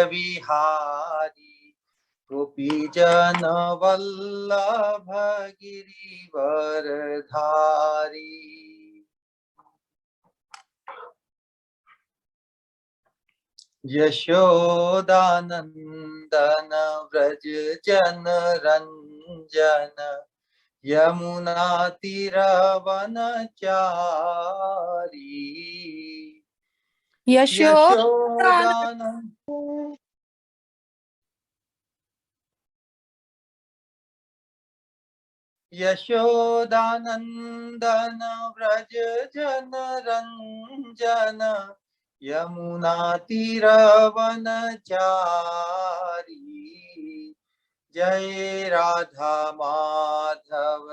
विहारी गोपीजन वल्लभ गिरिवरधारी। यशोदानंदन व्रज जन रंजन यमुना तीरवनचारी। यशोदानंदन व्रज जन रंजन यमुना तीरवनचारी। जय राधा माधव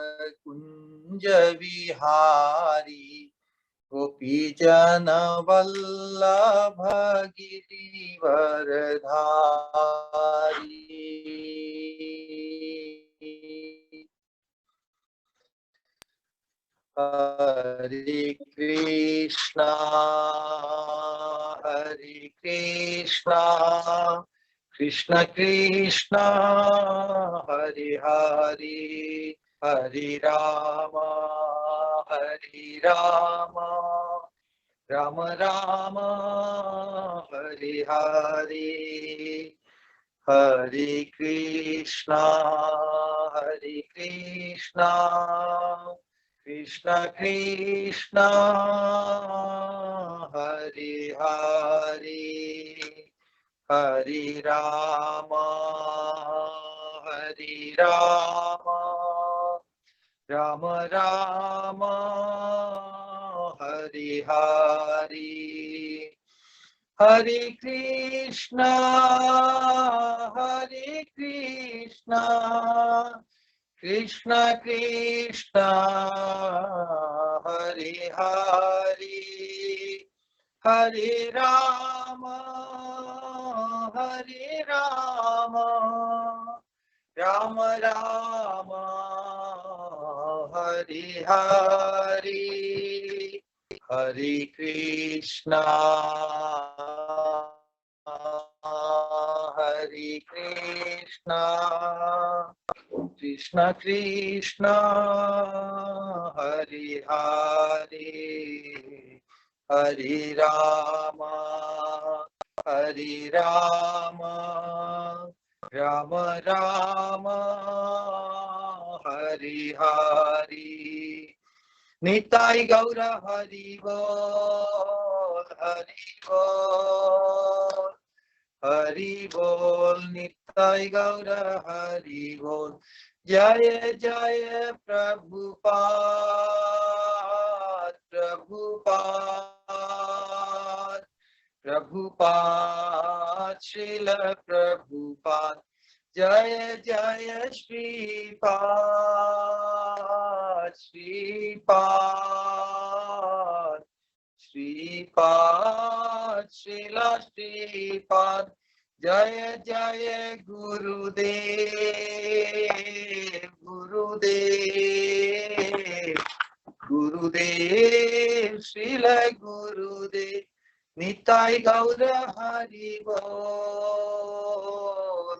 कुंज विहारी गोपीजन वल्लभ गिरिवरधारी। हरे कृष्णा कृष्ण कृष्णा हरे हरे हरे राम राम राम हरे हरे। हरे कृष्णा कृष्ण कृष्ण हरे हरे हरे राम राम राम हरे हरे। हरे कृष्णा कृष्ण कृष्ण हरे हरे हरे राम राम राम हरे हरे। हरे कृष्णा कृष्ण कृष्ण हरे हरे हरे राम राम राम हरे हरे। निताई गौर हरि बोल हरि बोल निताई गौर हरि बोल। जय जय प्रभुपाद श्रील प्रभुपाद। जय जय श्रीपाद श्रीला श्रीपाद। जय जय गुरुदेव श्रील गुरुदेव। निताई गौर हरि बोल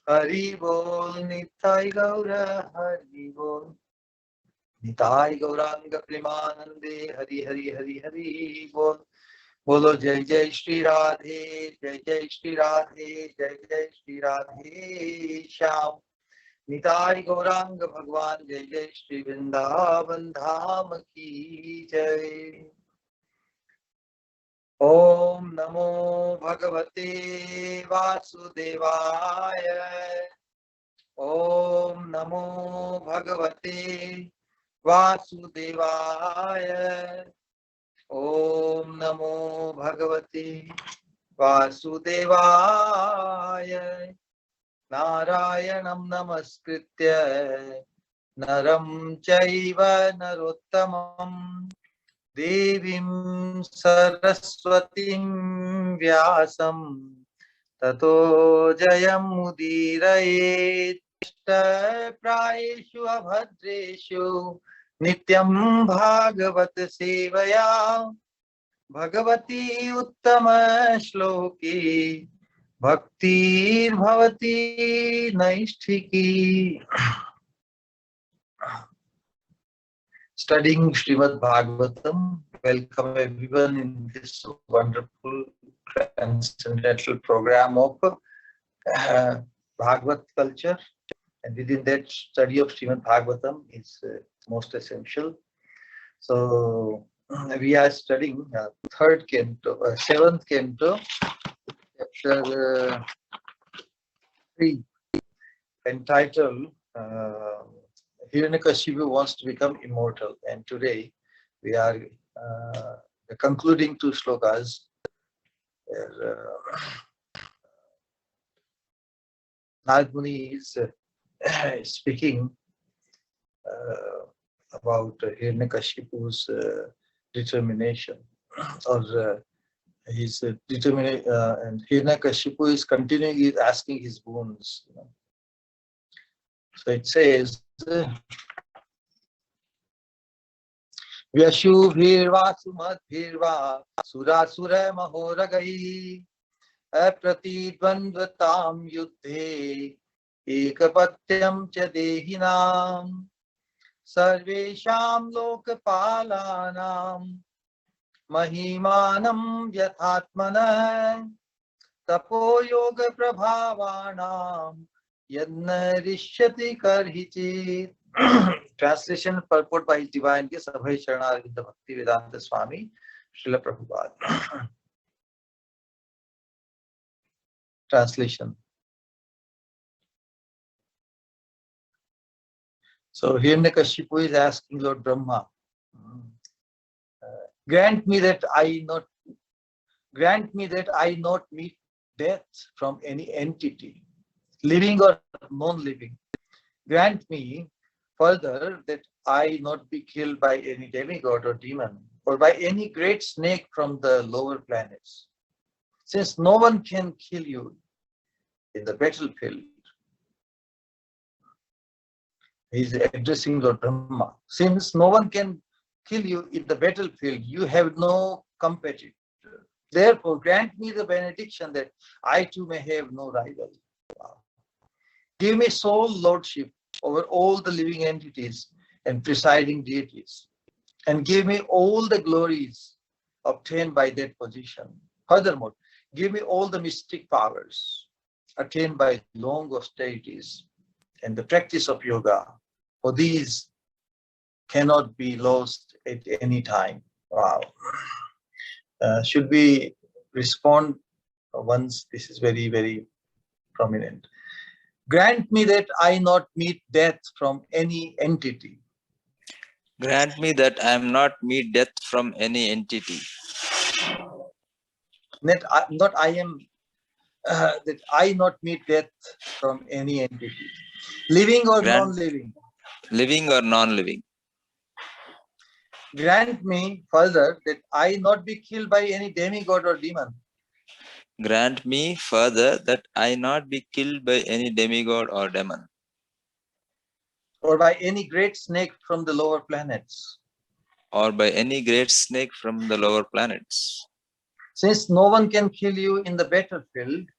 हरि बोल निताई गौर हरि बोल। निताई गौरांग प्रेमानंदे हरि हरि हरि हरि बोल। बोलो जय जय श्री राधे जय जय श्री राधे जय जय श्री राधे श्याम। निताई गौरांग भगवान जय जय श्री वृंदावन धाम की जय। ओम नमो भगवते वासुदेवाय। ओम नमो भगवते वासुदेवाय। ओम नमो भगवते वासुदेवाय। नारायणं नमस्कृत्य नरं चैव नरोत्तमं देवीं सरस्वतीं व्यासं ततो जयमुदीरयेत्। प्रायेषु अभद्रेषु नित्यं भागवत सेवया Bhagavati Uttama Shloki Bhaktir Bhavati Naisthiki. Studying Srimad Bhagavatam. Welcome everyone in this wonderful transcendental program of Bhagavat culture. And within that, study of Srimad Bhagavatam is most essential. So we are studying third canto, seventh canto, chapter 3, entitled Hiranyakashipu wants to become immortal. And today we are concluding two slokas. Narad Muni is speaking about Hiranyakashipu's determination, or his determination, and Hiranyakashipu is continuing, is asking his boons. So it says, Vyashubhirva sumadhirva surasura mahoragai apratidvandvatam yuddhe ekapatyam cha dehinam sarvesham lokapalanam mahimanam yathatmana tapo yoga prabhavanam yadna rishyati karhichit. Translation purport by His Divine Grace Abhay Charanarvinda Bhaktivedanta Swami Srila Prabhupada. Translation. So Hiranyakashipu is asking Lord Brahma, grant me that I not meet death from any entity, living or non-living. Grant me further that I not be killed by any demigod or demon, or by any great snake from the lower planets. Since no one can kill you in the battlefield, he is addressing Lord Brahma. Since no one can kill you in the battlefield, you have no competitor. Therefore, grant me the benediction that I too may have no rival. Give me sole lordship over all the living entities and presiding deities, and give me all the glories obtained by that position. Furthermore, give me all the mystic powers attained by long austerities and the practice of yoga, for these cannot be lost at any time. Wow. Should we respond once? This is very, very prominent. Grant me that I not meet death from any entity. Grant me that I am not meet death from any entity. That I not meet death from any entity, living or non-living. Living or non-living. Grant me further that I not be killed by any demigod or demon. Grant me further that I not be killed by any demigod or demon, or by any great snake from the lower planets. Or by any great snake from the lower planets. Since no one can kill you in the battlefield,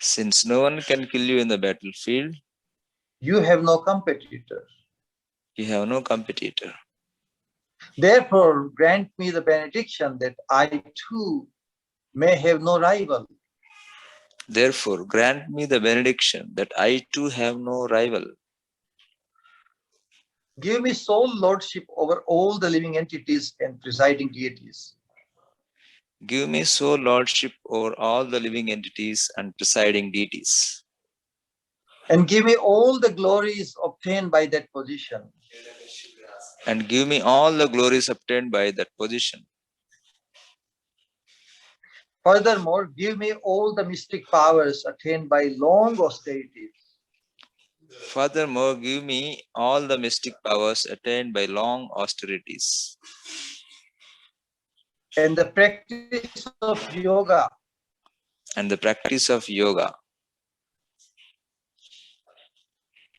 Since no one can kill you in the battlefield, you have no competitor. You have no competitor. Therefore, grant me the benediction that I too may have no rival. Therefore, grant me the benediction that I too have no rival. Give me sole lordship over all the living entities and presiding deities. Give me sole lordship over all the living entities and presiding deities. And give me all the glories obtained by that position. And give me all the glories obtained by that position. Furthermore, give me all the mystic powers attained by long austerities. Furthermore, give me all the mystic powers attained by long austerities. And the practice of yoga. And the practice of yoga.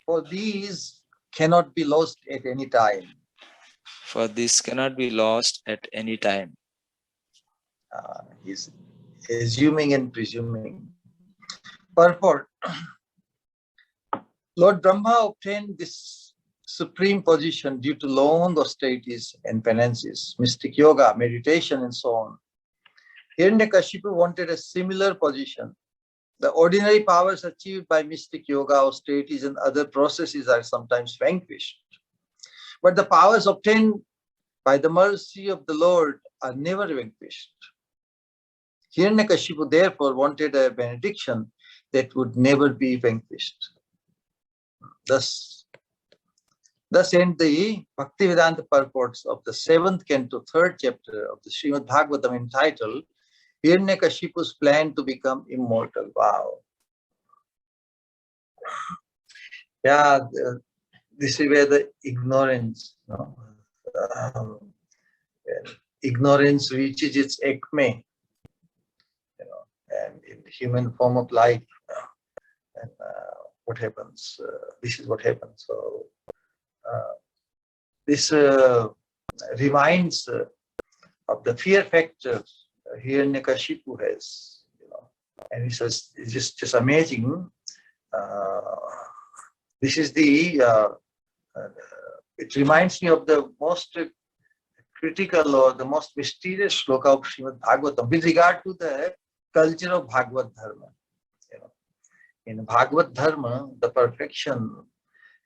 For these cannot be lost at any time. For this cannot be lost at any time. He's assuming and presuming. Purport. Lord Brahma obtained this supreme position due to long austerities and penances, mystic yoga, meditation, and so on. Hiranyakashipu wanted a similar position. The ordinary powers achieved by mystic yoga, austerities, and other processes are sometimes vanquished. But the powers obtained by the mercy of the Lord are never vanquished. Hiranyakashipu therefore wanted a benediction that would never be vanquished. Thus end the Bhaktivedanta purports of the 7th canto, 3rd chapter of the Srimad Bhagavatam entitled Hiranyakashipu's plan to become immortal. Wow. Yeah, this is where the ignorance, ignorance reaches its acme, and in the human form of life, and what happens? This is what happens. So this reminds of the fear factor Hiranyakashipu has, and it's just amazing. This is the. It reminds me of the most critical or the most mysterious shloka of Srimad Bhagavatam with regard to the culture of Bhagavad Dharma. In Bhagavad Dharma, the perfection,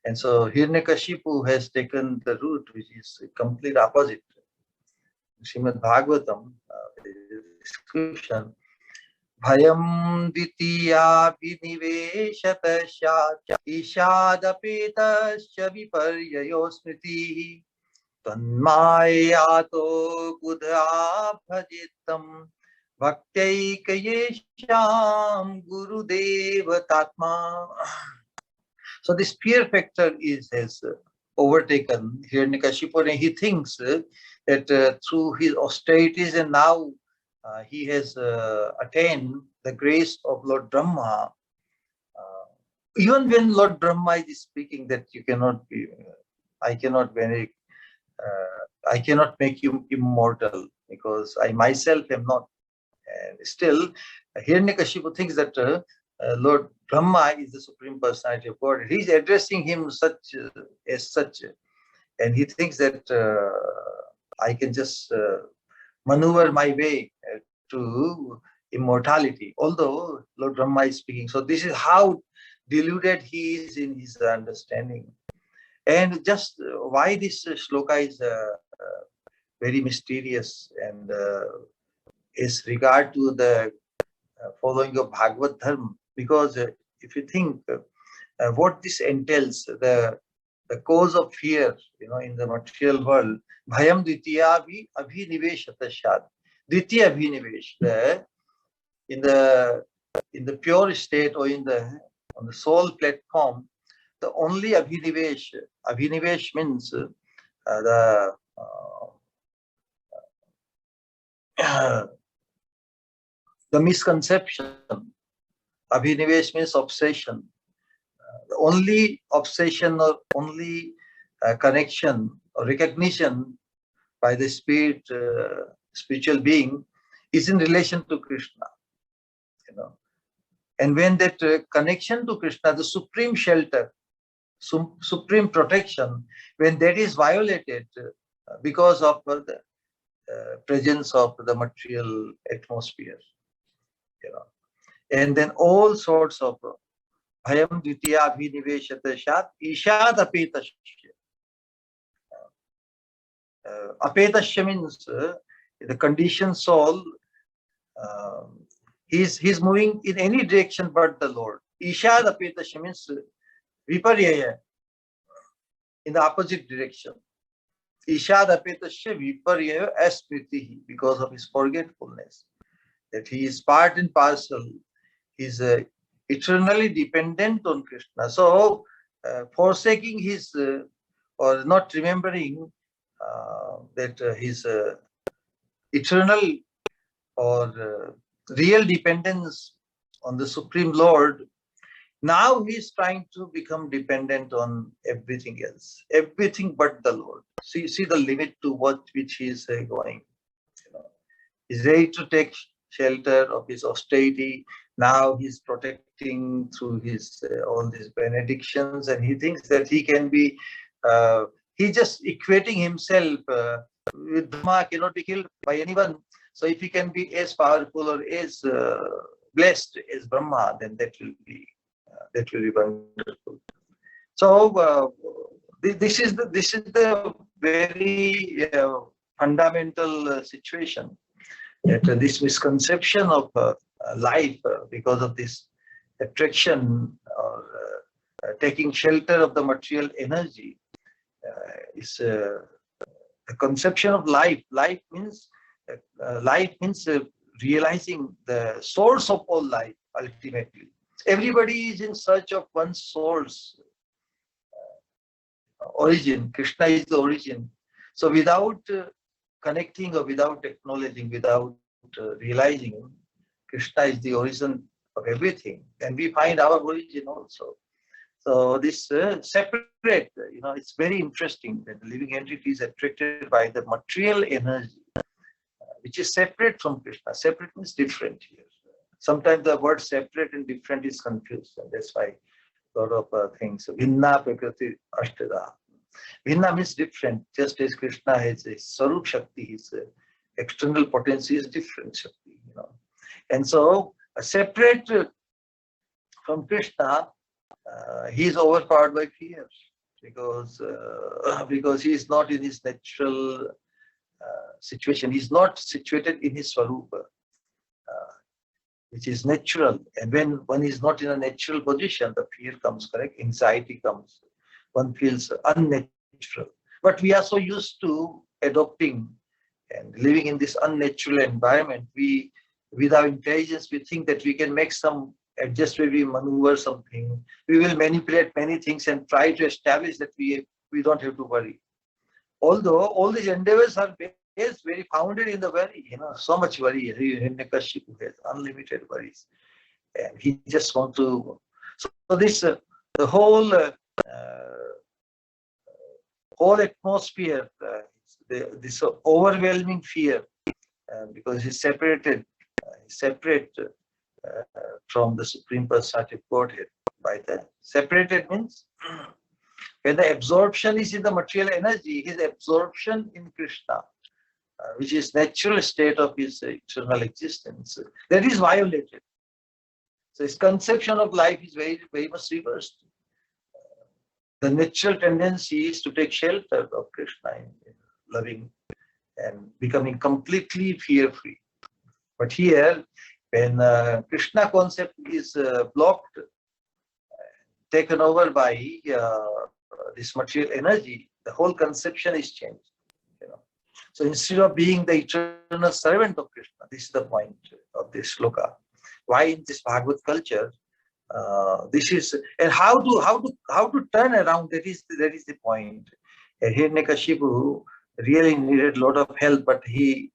and so Hiranyakashipu has taken the route which is complete opposite. Srimad Bhagavatam, description, Bhayam Ditiya Viniveshatasya Ishadapetasya Viparyayo Smriti Tanmayato Buddha Bhajitam Bhaktaikayesham Gurudeva Tatma. So this fear factor has overtaken Hiranyakashipu, and he thinks that through his austerities and now he has attained the grace of Lord Brahma. Even when Lord Brahma is speaking that you cannot be, I cannot make you immortal because I myself am not. And still, Hiranyakashipu thinks that Lord Brahma is the Supreme Personality of God. He's addressing him as such, and he thinks that I can just maneuver my way to immortality, although Lord Brahma is speaking. So this is how deluded he is in his understanding. And just why this shloka is very mysterious and is regard to the following of Bhagavad Dharma, because if you think what this entails, the cause of fear, in the material world, bhayam ditya abhiniveshatashat. Ditya abhinivesh, in the pure state or on the soul platform, the only abhinivesh means the misconception. Abhinivesh means obsession. The only obsession or only connection or recognition by the spiritual being is in relation to Krishna. And when that connection to Krishna, the supreme shelter, supreme protection, when that is violated because of the presence of the material atmosphere, and then all sorts of bhayam ditya abhiniveshatashat ishad apetasya. Apetasya means the conditioned soul. He's moving in any direction but the Lord. Ishad apetasya means viparyaya, in the opposite direction. Ishad apetasya viparyaya asmritihi, because of his forgetfulness, that he is part and parcel. He's eternally dependent on Krishna. So forsaking his or not remembering that his eternal or real dependence on the Supreme Lord, now he is trying to become dependent on everything else, everything but the Lord. See the limit to which he is going. He's ready to take shelter of his austerity. Now he's protecting through his all these benedictions, and he thinks that he can be. He's just equating himself with Dharma cannot be killed by anyone. So if he can be as powerful or as blessed as Brahma, then that will be wonderful. So this is the very fundamental situation, that this misconception of life because of this attraction or taking shelter of the material energy is the conception of life. Life means realizing the source of all life ultimately. Everybody is in search of one source, origin. Krishna is the origin. So without connecting or without acknowledging, without realizing, Krishna is the origin of everything. And we find our origin also. So this separate, it's very interesting that the living entity is attracted by the material energy, which is separate from Krishna. Separate means different here. Sometimes the word separate and different is confused, and that's why a lot of things. Vinna prakriti ashtada. Vinna means different, just as Krishna has a Sarup Shakti, his external potency is different Shakti, And so, separate from Krishna, he is overpowered by fear because he is not in his natural situation. He is not situated in his Swarupa, which is natural. And when one is not in a natural position, the fear comes, correct? Anxiety comes. One feels unnatural. But we are so used to adopting and living in this unnatural environment. We, with our intelligence, we think that we can make some adjust where we maneuver something. We will manipulate many things and try to establish that we don't have to worry. Although all these endeavors are very founded in the worry, so much worry. Hiranyakashipu has unlimited worries, and he just wants to. So this the whole atmosphere, this overwhelming fear, because he's separated, separate from the Supreme Personality of Godhead. By that, separated means when the absorption is in the material energy, his absorption in Krishna, which is natural state of his eternal existence, that is violated. So his conception of life is very, very much reversed. The natural tendency is to take shelter of Krishna in loving and becoming completely fear-free. But here, when Krishna concept is blocked, taken over by this material energy, the whole conception is changed. So instead of being the eternal servant of Krishna, this is the point of this shloka. Why in this Bhagavad culture, this is, and how to turn around, that is the point. Hiranyakashipu really needed a lot of help, but he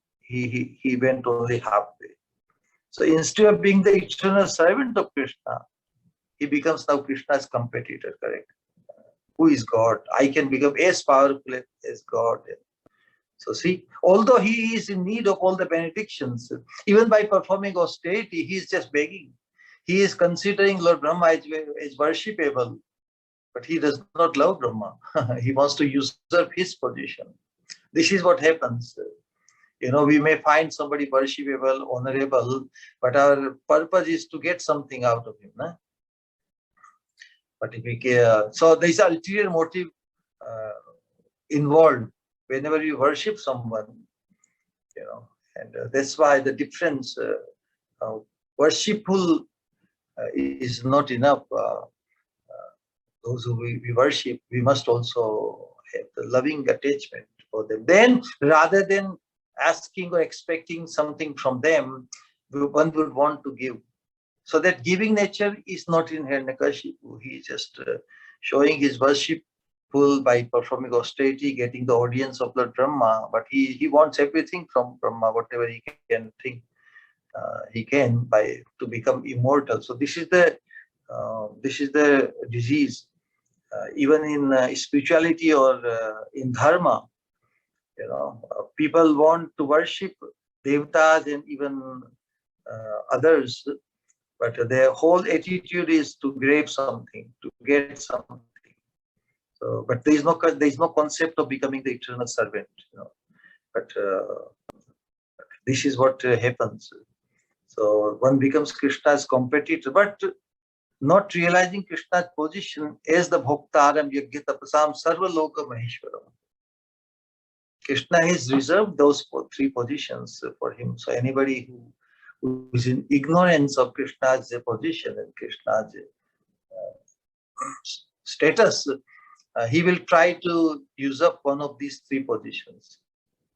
went only halfway. So instead of being the eternal servant of Krishna, he becomes now Krishna's competitor, correct? Who is God? I can become as powerful as God. So see, although he is in need of all the benedictions, even by performing austerity, he is just begging. He is considering Lord Brahma as worshipable, but he does not love Brahma. He wants to usurp his position. This is what happens. We may find somebody worshipable, honorable, but our purpose is to get something out of him. Nah? But if we care, so there is an ulterior motive involved whenever you worship someone, and that's why the difference, worshipful is not enough. Those who we worship, we must also have the loving attachment for them. Then, rather than asking or expecting something from them, one would want to give. So that giving nature is not in Hiranyakashipu. He is just showing his worshipful by performing austerity, getting the audience of Lord Brahma, but he wants everything from Brahma, whatever he can think he can to become immortal. So this is the disease, even in spirituality or in dharma. People want to worship devatas and even others, but their whole attitude is to grab something, to get something. So, but there is no concept of becoming the eternal servant, But this is what happens. So one becomes Krishna's competitor, but not realizing Krishna's position as the Bhoktaram Yajna Tapasam Sarva Loka Maheshwaram. Krishna has reserved those three positions for him. So anybody who is in ignorance of Krishna's position and Krishna's status, he will try to use up one of these three positions.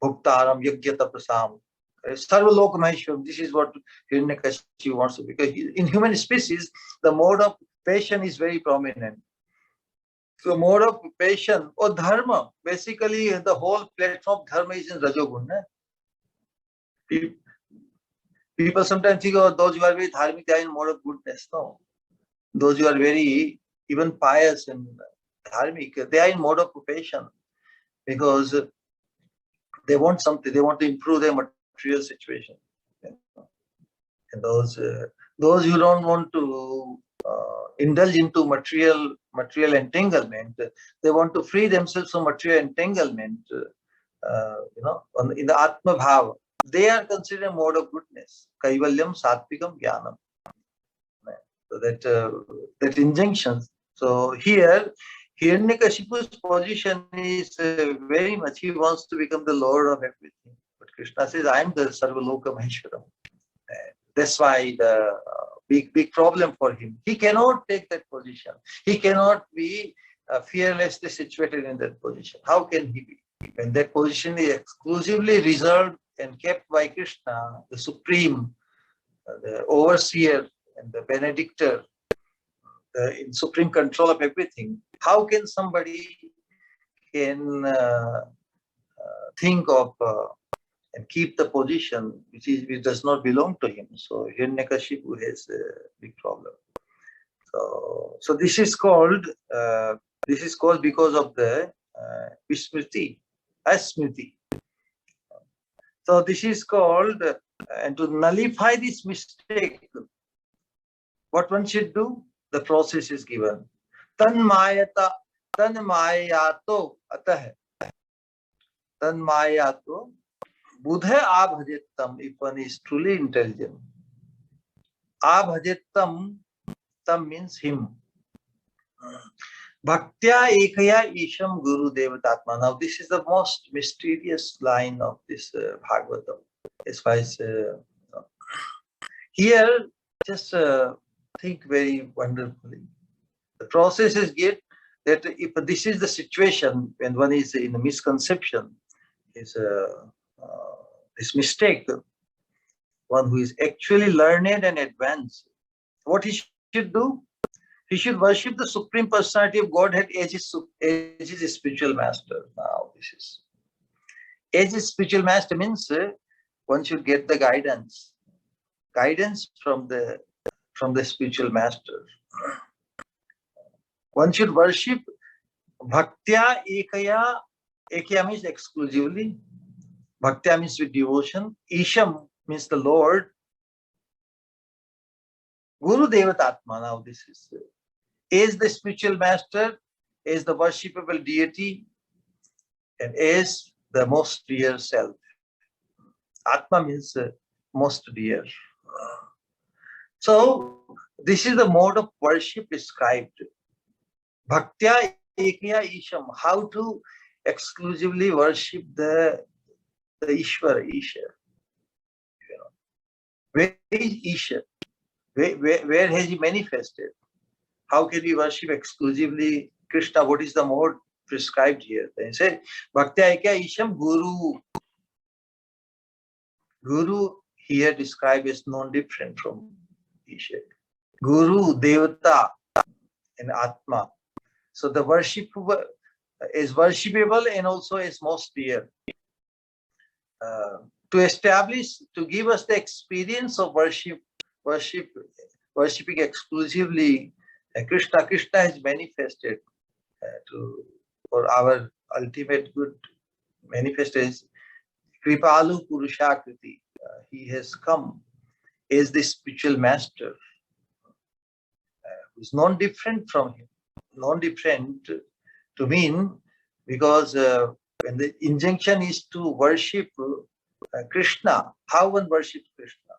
Bhuktaram, Yajna Tapasam, Sarva Loka Maheshwaram. This is what Hiranyakashipu wants to be. Because in human species, the mode of passion is very prominent. So mode of passion or dharma, basically the whole platform of dharma is in Rajogun. People sometimes think, oh, those who are very dharmic, they are in mode of goodness. No. Those who are very even pious and dharmic, they are in mode of passion because they want something, they want to improve their material situation. And those who don't want to indulge into material entanglement, they want to free themselves from material entanglement, in the Atma Bhava. They are considered a mode of goodness. Kaivalyam Satvigam Jnanam. So that injunctions. So here, Hiranyakashipu's position is very much, he wants to become the Lord of everything. But Krishna says, I am the Sarvaloka Maheshwaram. That's why the big problem for him. He cannot take that position. He cannot be fearlessly situated in that position. How can he be? When that position is exclusively reserved and kept by Krishna, the Supreme, the Overseer and the Benedictor, in supreme control of everything, how can somebody can think of and keep the position which does not belong to him? So Hiranyakashipu has a big problem. So this is called because of the Vismriti, Asmriti. So this is called, and to nullify this mistake, what one should do? The process is given. Tanmayato atah. Tanmayato Buddha abhajettam, if one is truly intelligent. Abhajettam, tam means him. Bhaktya ekaya isham guru devatatma. Now this is the most mysterious line of this Bhagavatam. As far as here, just think very wonderfully. The process is get that if this is the situation when one is in a misconception, is this mistake, one who is actually learned and advanced, what he should do? He should worship the Supreme Personality of Godhead as his spiritual master. Now, this is as his spiritual master means one should get the guidance from the spiritual master. One should worship Bhaktya ekaya. Ekaya means exclusively. Bhaktya means with devotion. Isham means the Lord. Guru Devatatma. Now this is the spiritual master, is the worshipable deity, and is the most dear self. Atma means most dear. So this is the mode of worship described. Bhaktya ekaya isham. How to exclusively worship the Ishvara, Isha. Where is Isha? Where has he manifested? How can we worship exclusively Krishna? What is the mode prescribed here? They say, Bhaktya ekaya isham guru. Guru here described as non-different from Isha. Guru, Devata, and Atma. So the worship is worshipable and also is most dear. To give us the experience of worshiping exclusively Krishna. Krishna has manifested for our ultimate good. Manifested as Kripalu Purushakriti. he has come as the spiritual master, who is non-different from him. Non-different to mean, because when the injunction is to worship Krishna, how one worships Krishna?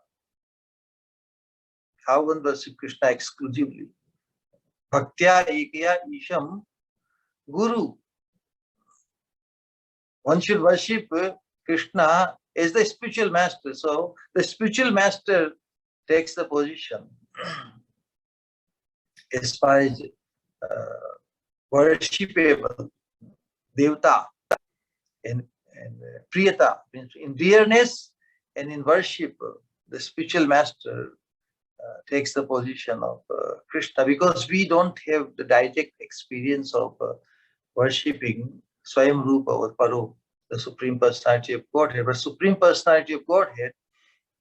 How one worships Krishna exclusively? Bhaktya ekaya isham guru. One should worship Krishna as the spiritual master. So the spiritual master takes the position as far as worshipable devta and priyata, in dearness and in worship, the spiritual master takes the position of Krishna, because we don't have the direct experience of worshipping Swayam Rupa or Paro, the Supreme Personality of Godhead. But Supreme Personality of Godhead,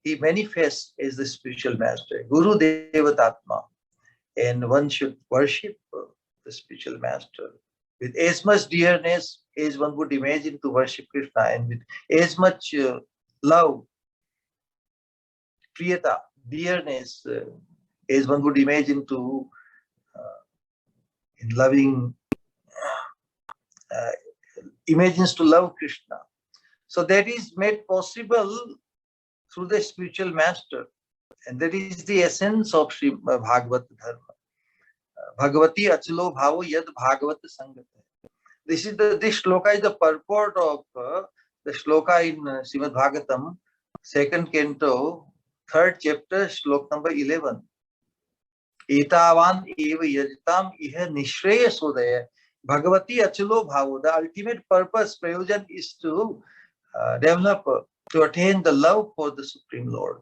he manifests as the spiritual master, Guru Devatatma, and one should worship the spiritual master with as much dearness as one would imagine to worship Krishna, and with as much love, priyata, dearness, as one would imagine to in loving imagines to love Krishna. So that is made possible through the spiritual master, and that is the essence of Srimad Bhagavata Dharma. Bhagavati achalo bhavo yad Bhagavata Sangata. This shloka is the purport of the shloka in Srimad Bhagavatam, 2nd canto, 3rd chapter, shlok number 11. Etavan eva yajitam iha nishreya sodaya. Bhagavati achalo bhavo. The ultimate purpose, prayojan, is to develop, to attain the love for the Supreme Lord.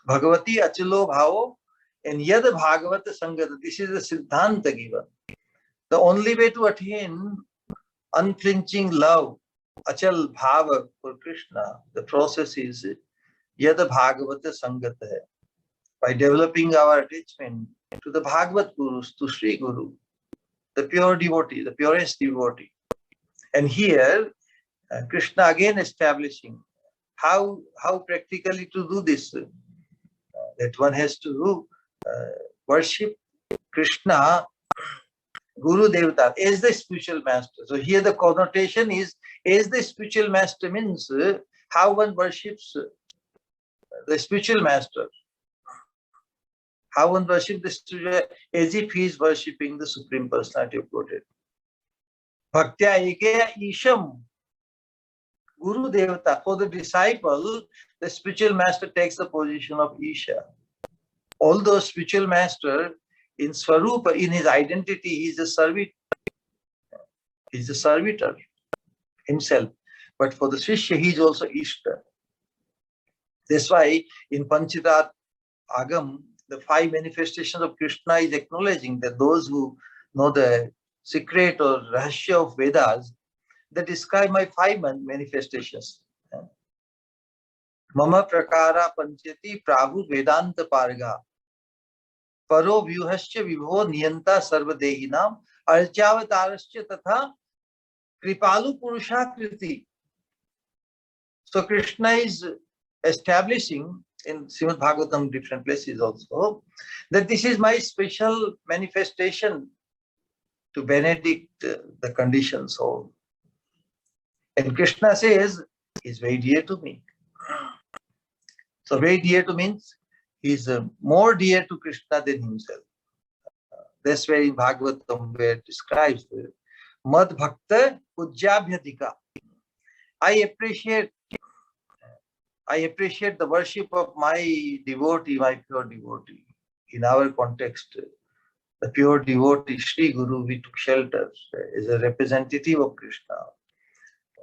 Bhagavati achalo bhavo and yad Bhagavata Sangata. This is the Siddhanta given. The only way to attain unflinching love, achal bhava for Krishna, the process is yad Bhagavata Sangata. By developing our attachment to the Bhagavat Gurus, to Sri Guru, the pure devotee, the purest devotee. And here, Krishna again establishing how practically to do this. That one has to worship Krishna, Guru Devata, as the spiritual master. So here the connotation is, as the spiritual master means how one worships the spiritual master. How one worships the spiritual, as if he is worshipping the Supreme Personality of Godhead. Bhaktya ekaya isham Guru Devata. For the disciple, the spiritual master takes the position of Isha. Although spiritual master in Swarupa, in his identity, he is a servitor. He is a servitor himself. But for the Shishya, he is also Ishta. That's why in Panchatat Agam, the 5 manifestations of Krishna is acknowledging that those who know the secret or rahasya of Vedas, they describe my 5 manifestations. Mama prakara panchati prabhu vedanta parga. Paro vyuhasya vibho niyanta sarvadehinam archavatarasya tatha kripalu purushakriti. So Krishna is establishing in Srimad Bhagavatam, different places also, that this is my special manifestation to benedict the conditioned soul. And Krishna says, he is very dear to me. So very dear to means he is more dear to Krishna than himself. That's where in Bhagavatam where it describes Mad Bhakta Pujyabhyadika. I appreciate the worship of my devotee, my pure devotee. In our context, the pure devotee, Sri Guru, we took shelter as a representative of Krishna.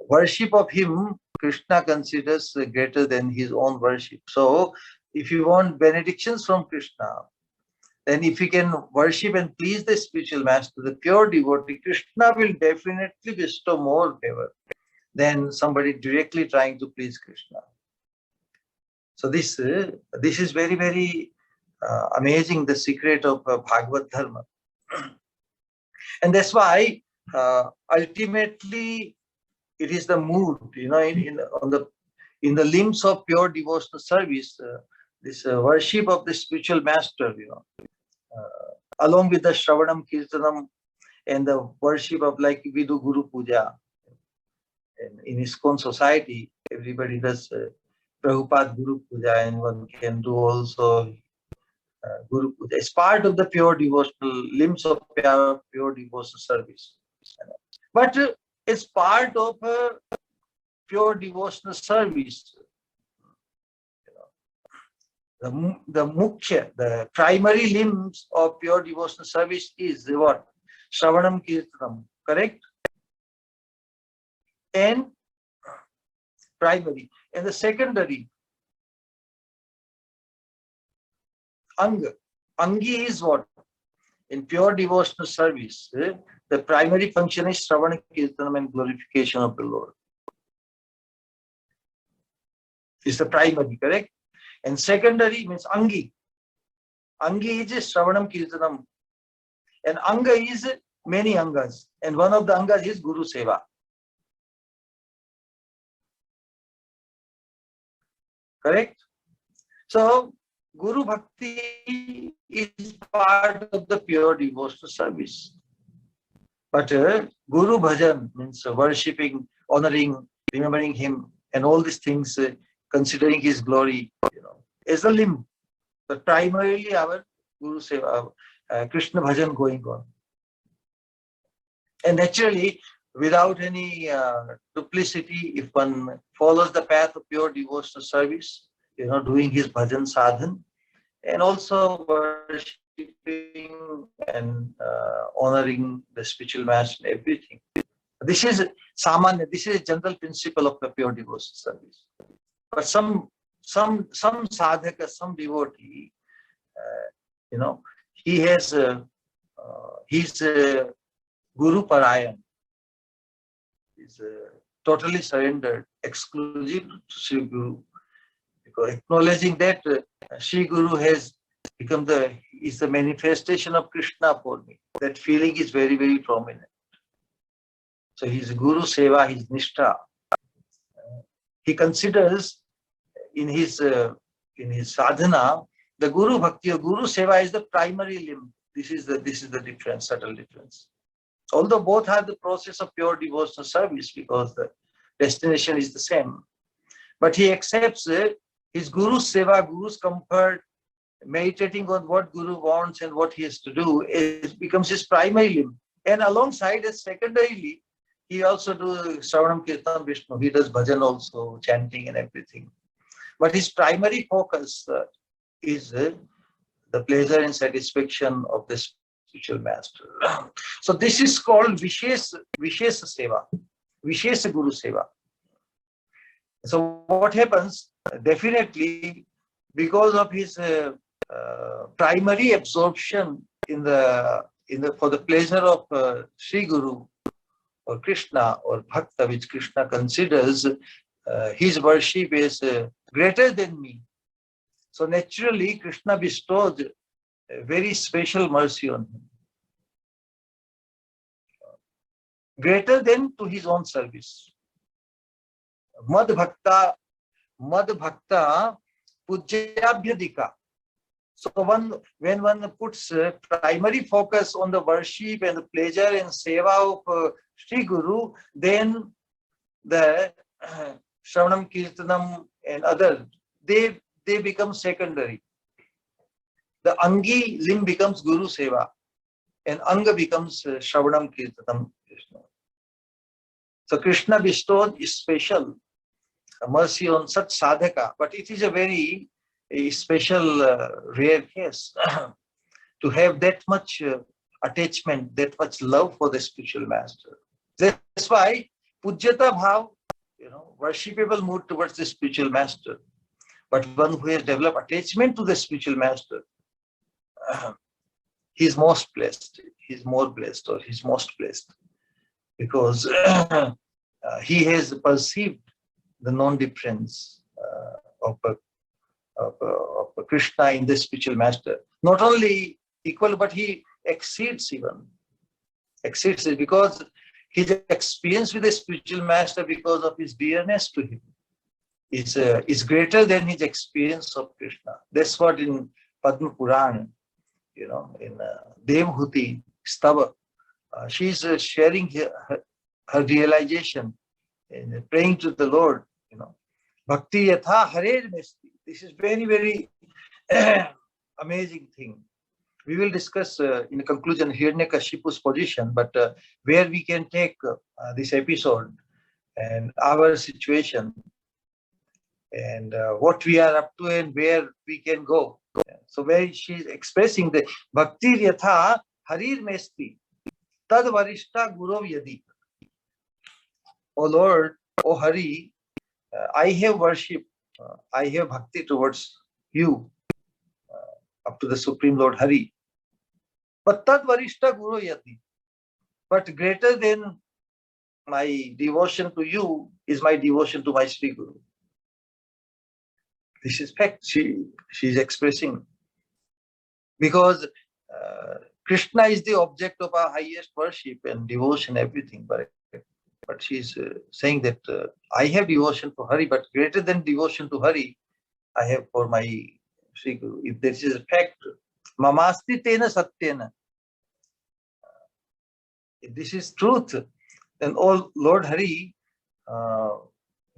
Worship of him, Krishna considers greater than his own worship. So, if you want benedictions from Krishna, then if you can worship and please the spiritual master, the pure devotee, Krishna will definitely bestow more favor than somebody directly trying to please Krishna. So this is very, very amazing, the secret of Bhagavad Dharma. And that's why ultimately it is the mood, in the limbs of pure devotional service, this worship of the spiritual master, along with the Shravanam, Kirtanam, and the worship of, like we do Guru Puja. And in ISKCON society, everybody does Prabhupada Guru Puja, and one can do also Guru Puja. It's part of the pure devotional limbs of pure devotional service. But it's part of pure devotional service. The mukhya, the primary limbs of pure devotional service is what? Shravanam Kirtanam, correct? And primary. And the secondary, Anga. Angi is what? In pure devotional service, the primary function is Shravana Kirtanam and glorification of the Lord. Is the primary, correct? And secondary means Angi. Angi is Shravanam Kirtanam. And Anga is many Angas. And one of the Angas is Guru Seva. Correct? So, Guru Bhakti is part of the pure devotional service. But Guru Bhajan means worshipping, honoring, remembering him, and all these things, considering his glory, is the limb. But primarily our Guru Seva, Krishna Bhajan going on. And naturally, without any duplicity, if one follows the path of pure devotional service, doing his bhajan sadhan, and also worshipping and honoring the spiritual master and everything. This is samanya, this is a general principle of the pure devotional service. But some sadhaka, some devotee, he has he's Guru Parayan. Is totally surrendered, exclusive to Sri Guru, because acknowledging that Sri Guru has become is the manifestation of Krishna for me. That feeling is very, very prominent. So his Guru Seva, his Nishtha, he considers in his sadhana, the Guru Bhakti or Guru Seva is the primary limb. This is the difference, subtle difference. Although both have the process of pure devotional service because the destination is the same. But he accepts his Guru's Seva, Guru's comfort, meditating on what Guru wants and what he has to do, it becomes his primary limb. And alongside it, secondarily, he also does Shravanam Kirtan Vishnu. He does bhajan also, chanting and everything. But his primary focus is the pleasure and satisfaction of the spiritual master. So this is called Vishesha Seva, Vishesha Guru Seva. So what happens? Definitely, because of his primary absorption for the pleasure of Sri Guru or Krishna or Bhakta, which Krishna considers his worship is greater than me. So naturally, Krishna bestows a very special mercy on him, greater than to his own service. Mad Bhakta Pujyabhyadika. So when one puts primary focus on the worship and the pleasure and seva of Sri Guru, then the Shravanam Kirtanam and other, they become secondary. The Angi limb becomes Guru Seva and Anga becomes Shravanam Kirtanam. So Krishna bestowed special mercy on such sadhaka, but it is a very special, rare case to have that much attachment, that much love for the spiritual master. That's why Pujyata Bhav, worshipable mood towards the spiritual master. But one who has developed attachment to the spiritual master, he is most blessed. He is more blessed, or he is most blessed, because he has perceived the non-difference of Krishna in the spiritual master. Not only equal, but he exceeds even. Exceeds it because his experience with the spiritual master, because of his dearness to him. is greater than his experience of Krishna. That's what in Padma Purana, in Devhuti Stava, she's sharing her realization and praying to the Lord. Bhakti yatha harer mesti. This is very, very amazing thing. We will discuss in the conclusion Hiranyakashipu's position, but where we can take this episode and our situation and what we are up to and where we can go. So where she's expressing the Bhakti yatha harir mesti tad varishta guru yadi. O Lord, O Hari, I have worship, I have bhakti towards you, up to the Supreme Lord Hari. But tad varishta guru yadi. But greater than my devotion to you is my devotion to my Sri Guru. This is fact she is expressing. Because Krishna is the object of our highest worship and devotion, everything. But she's saying that I have devotion for Hari, but greater than devotion to Hari, I have for my Sri Guru. If this is a fact, mamasti tena satyena. If this is truth, then oh Lord Hari,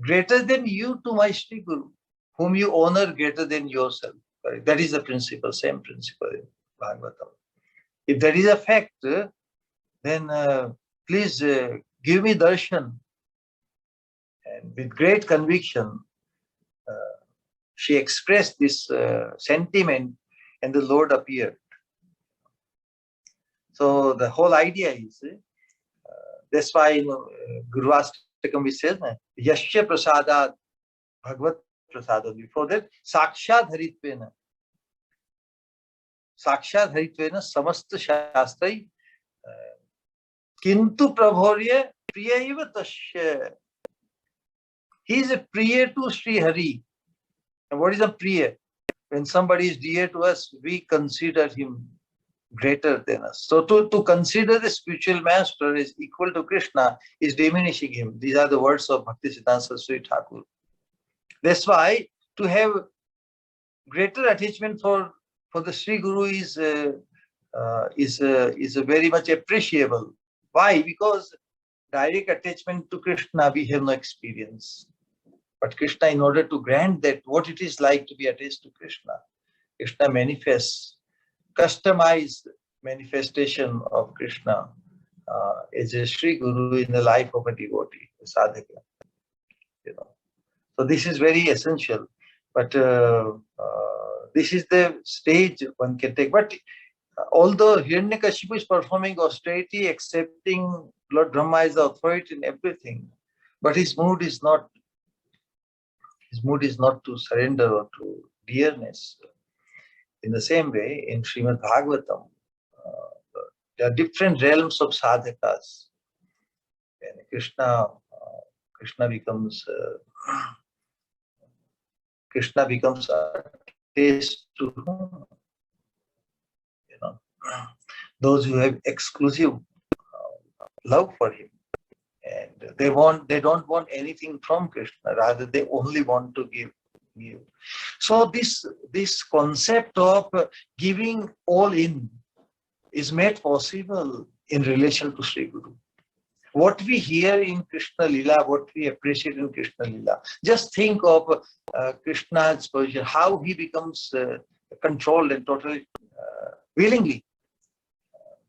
greater than you to my Sri Guru, whom you honor greater than yourself. Right? That is the principle, same principle in Bhagavatam. If that is a fact, then please give me darshan. And with great conviction, she expressed this sentiment, and the Lord appeared. So the whole idea is, that's why Guru Ashtakam we said, Yashya Prasadat Bhagavat Prasadat. Before that, Sakshad Haritvena. Sakshad Haritvena Samasta Shastrai Kintu Prabhorya Priyaiva Tasya. He is a priya to Sri Hari. And what is a priya? When somebody is dear to us, we consider him greater than us. So to consider the spiritual master is equal to Krishna is diminishing him. These are the words of Bhaktisiddhanta Saraswati Thakur. That's why to have greater attachment for the Sri Guru is very much appreciable. Why? Because direct attachment to Krishna we have no experience. But Krishna, in order to grant that what it is like to be attached to Krishna, Krishna manifests customized manifestation of Krishna as a Sri Guru in the life of a devotee, a sadhaka. So this is very essential. But this is the stage one can take. But although Hiranyakashipu is performing austerity, accepting Lord Brahma as the authority in everything, but his mood is not to surrender or to dearness. In the same way, in Srimad Bhagavatam, there are different realms of sadhakas. And Krishna becomes attached to those who have exclusive love for him, and they don't want anything from Krishna. Rather, they only want to give. So this concept of giving all in is made possible in relation to Sri Guru. What we hear in Krishna Lila, what we appreciate in Krishna Lila, just think of Krishna's position, how he becomes controlled and totally willingly.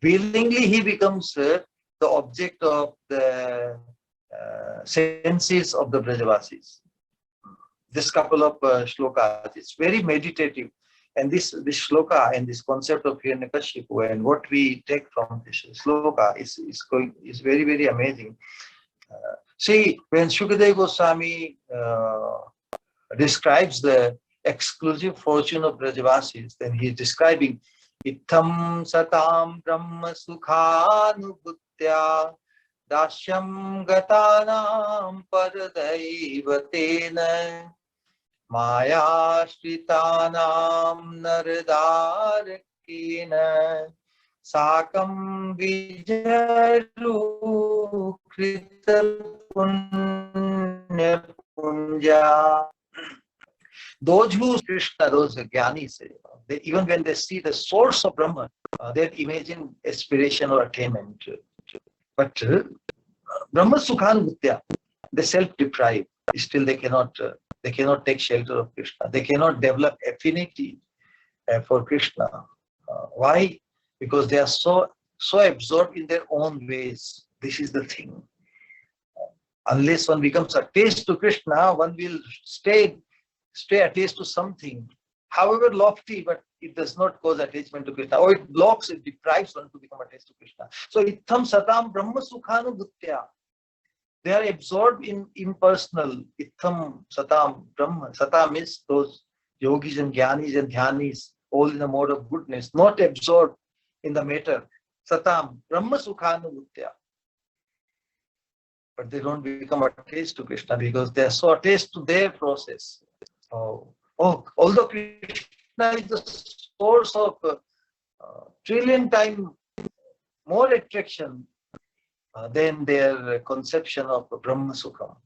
Willingly he becomes the object of the senses of the Brajavasis. This couple of shlokas, it's very meditative. And this shloka and this concept of Hiranyakashipu and what we take from this shloka is very, very amazing. See, when Shukadeva Goswami describes the exclusive fortune of Brajavasis, then he is describing Itham satam brahma sukhanubhutya dashyam gatanam paradaivatena Maya Shritanam Nardarakina Sakam Vijaru Krita Punya Kunja. Those who Krishna, those Jnanis, they, even when they see the source of Brahman, they imagine aspiration or attainment. But Brahma Sukhanubhutya, they self-deprive. Still, they cannot take shelter of Krishna. They cannot develop affinity for Krishna. Why? Because they are so absorbed in their own ways. This is the thing. Unless one becomes attached to Krishna, one will stay attached to something, however lofty, but it does not cause attachment to Krishna, or it blocks, it deprives one to become attached to Krishna. So Itham Satam Brahma Sukhanubhutya. They are absorbed in impersonal. Itham Satam Brahma. Satam is those yogis and jnanis and dhyanis, all in the mode of goodness, not absorbed in the matter. Satam Brahma Sukhanubhutya. But they don't become attached to Krishna because they are so attached to their process. Although Krishna is the source of trillion times more attraction than their conception of Brahma Sukham.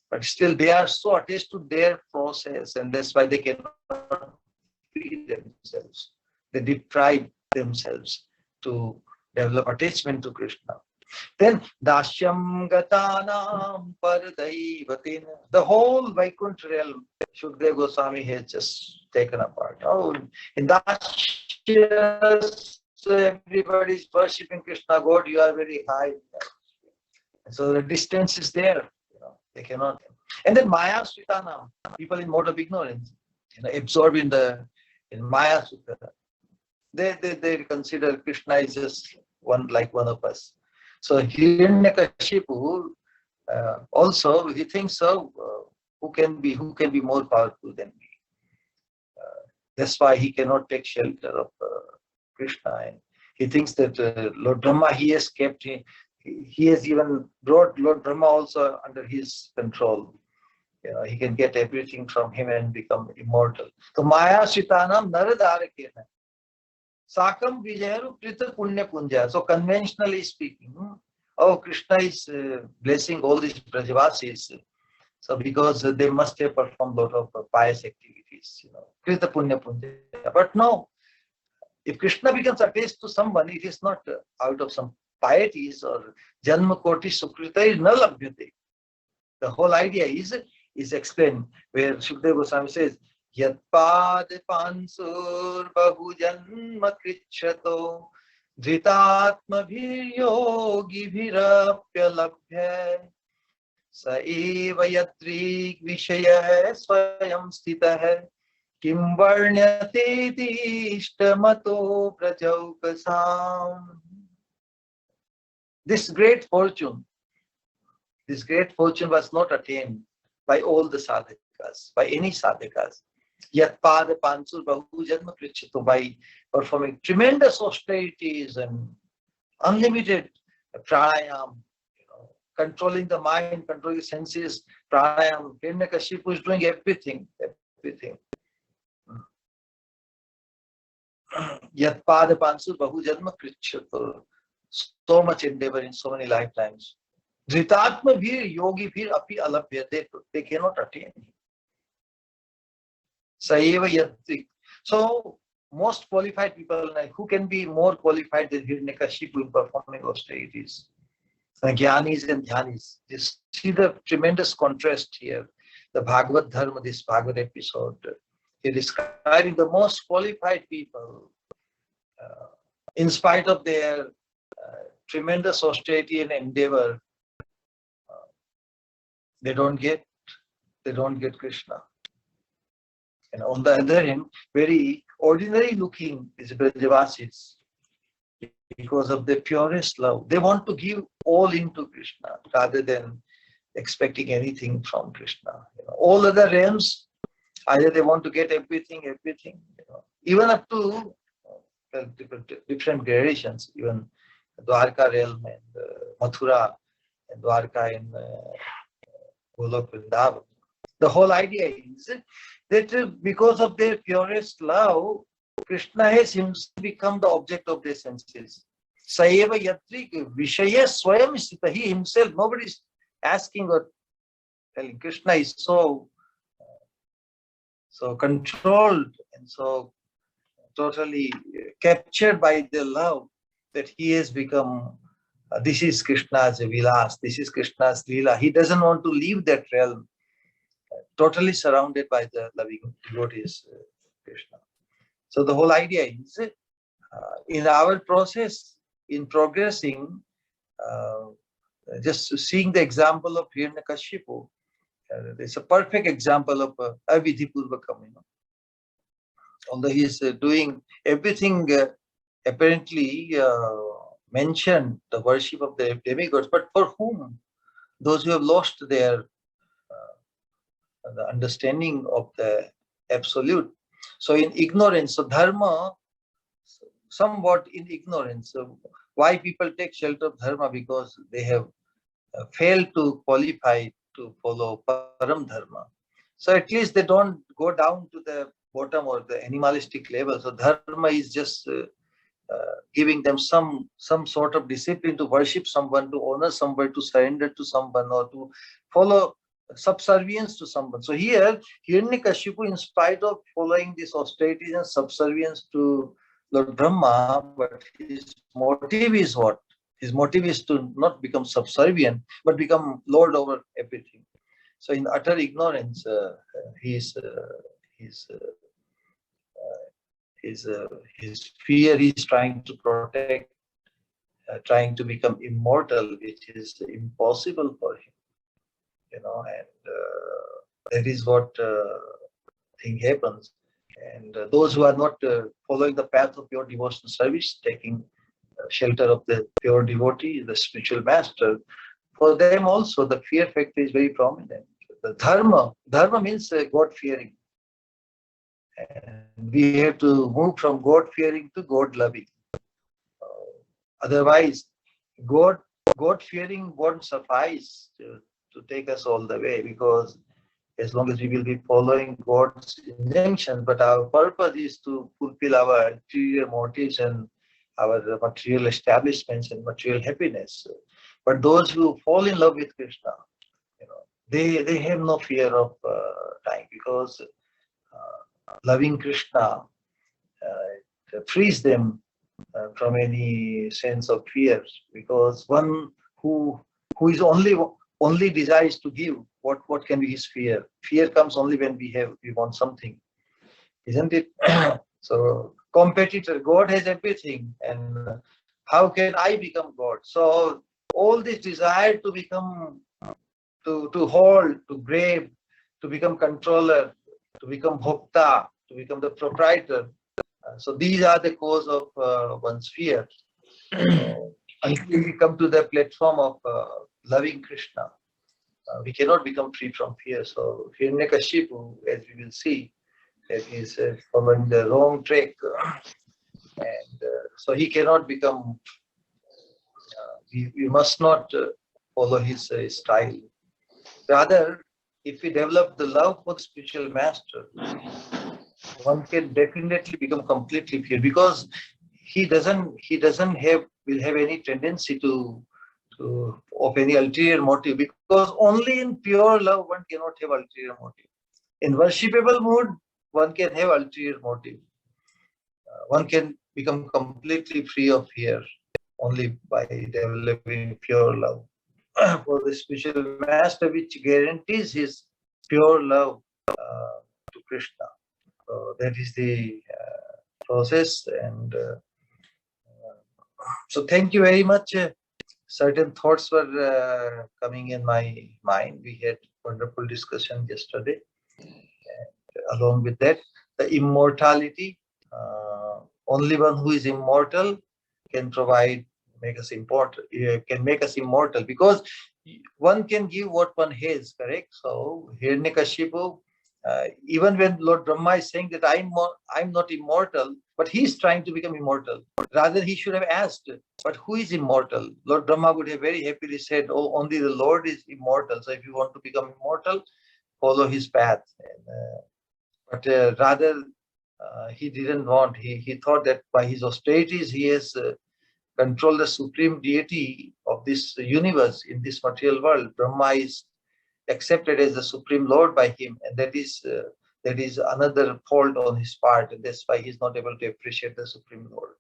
But still they are so attached to their process, and that's why they cannot free themselves. They deprive themselves to develop attachment to Krishna. Then Dashyam Gatanam Paradaivatin. The whole Vaikuntha realm, Shukdev Goswami has just taken apart. In Dashya, everybody is worshipping Krishna. God, you are very high. So the distance is there. They cannot. And then Maya Sritanam, people in mode of ignorance, absorbed in Maya Sutta. They consider Krishna is just one of us. So Hiranyakashipu also he thinks who can be more powerful than me. That's why he cannot take shelter of Krishna, and he thinks that Lord Brahma he has kept him. He has even brought Lord Brahma also under his control. He can get everything from him and become immortal. So Maya Shitanam Naradarakena. Sakam Vijayaru Krita Punya Punja. So conventionally speaking, Krishna is blessing all these Brajavasis. So because they must have performed a lot of pious activities, Krita Punya Punja. But no, if Krishna becomes attached to someone, it is not out of some pieties or Janma Koti Sukrita is na labhyate. The whole idea is explained where Shukdev Goswami says, Yatpad pansur bahu janma krichato dhritatma bhiryogi bhirapya labhya sa eva yatrik vishaya swayam stitah kim varnyate tishtamato prajaukasam. This great fortune was not attained by all the sadhakas, by any sadhakas. Yatpada pansur bahu janma krichito, by performing tremendous austerities and unlimited pranayam, controlling the mind, controlling the senses, pranayam. Hiranyakashipu is doing everything. Yatpada pansur bahu janma krichito. So much endeavor in so many lifetimes. Dhritatma bhir yogi bhir api alabhya. They cannot attain him. Saeva yatrik. So most qualified people, who can be more qualified than Hiranyakashipu in performing austerities? Jnanis and dhyanis. Just see the tremendous contrast here. The Bhagavad Dharma, this Bhagavad episode, he describing the most qualified people in spite of their tremendous austerity and endeavor, they don't get Krishna. And on the other hand, very ordinary looking is Brajavasis, because of their purest love. They want to give all into Krishna rather than expecting anything from Krishna. All other realms, either they want to get everything, even up to different gradations, even Dwarka realm and Mathura and Dwarka and Golok Vrindavan. The whole idea is that because of their purest love, Krishna has himself become the object of their senses. Saeva yatrik vishaya swayam sthita. He himself, nobody is asking or telling Krishna is so controlled and so totally captured by the love that he has become. This is Krishna's vilas. This is Krishna's lila. He doesn't want to leave that realm. Totally surrounded by the loving devotees, Krishna. So the whole idea is, in our process, in progressing, uh, just seeing the example of Hiranyakashipu, it's a perfect example of Avidhipurvakam. Although he is doing everything apparently mentioned the worship of the demigods, but for whom? Those who have lost their the understanding of the absolute. So in ignorance, so dharma, somewhat in ignorance. So why people take shelter of dharma? Because they have failed to qualify to follow param dharma. So at least they don't go down to the bottom or the animalistic level. So dharma is just giving them some sort of discipline to worship someone, to honor someone, to surrender to someone, or to follow subservience to someone. So here, Hiranyakashipu, in spite of following this austerities and subservience to Lord Brahma, but his motive is what? His motive is to not become subservient, but become Lord over everything. So in utter ignorance, his his fear is trying to protect, trying to become immortal, which is impossible for him, and that is what thing happens. And those who are not following the path of pure devotional service, taking shelter of the pure devotee, the spiritual master, for them also the fear factor is very prominent. The dharma means God fearing. And we have to move from God fearing to God loving. Otherwise, God fearing won't suffice to take us all the way, because as long as we will be following God's injunction, but our purpose is to fulfill our interior motives and our material establishments and material happiness. But those who fall in love with Krishna, they have no fear of dying, because loving Krishna frees them from any sense of fear, because one who is only desires to give, what can be his fear? Fear comes only when we want something, isn't it? So competitor, God has everything, and how can I become God? So all this desire to become, to hold, to grab, to become controller, to become bhokta, to become the proprietor. So these are the cause of one's fear. Until we come to the platform of loving Krishna, we cannot become free from fear. So Hiranyakashipu, as we will see, that is following the wrong track, and so he cannot become. We must not follow his style. Rather, if we develop the love for the spiritual master, one can definitely become completely pure, because he doesn't will have any tendency to of any ulterior motive, because only in pure love one cannot have ulterior motive. In worshipable mood, one can have ulterior motive. One can become completely free of fear only by developing pure love for the spiritual master, which guarantees his pure love to Krishna. So that is the process. And so thank you very much. Certain thoughts were coming in my mind. We had wonderful discussion yesterday. And along with that, the immortality. Only one who is immortal can make us immortal, because one can give what one has, correct? So Hiranyakashipu, even when Lord Brahma is saying that I'm not immortal, but he's trying to become immortal. Rather, he should have asked, but who is immortal? Lord Brahma would have very happily said, oh, only the Lord is immortal. So if you want to become immortal, follow his path. But rather, he didn't want. He thought that by his austerities, he has controlled the supreme deity of this universe in this material world. Brahma is accepted as the Supreme Lord by him, and that is another fault on his part, and that's why he's not able to appreciate the Supreme Lord.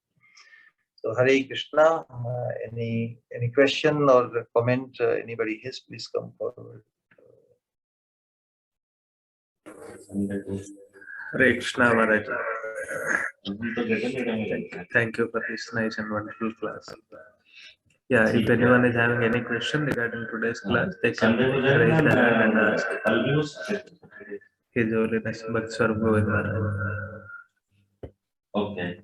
So Hare Krishna. Any question or comment anybody has, please come forward. Hare Krishna Maharaj. Thank you for this nice and wonderful class. Yeah, if anyone is having any question regarding today's class, they can raise their hand and ask. His Holiness Bhakti Swarup Govind Maharaj. Okay.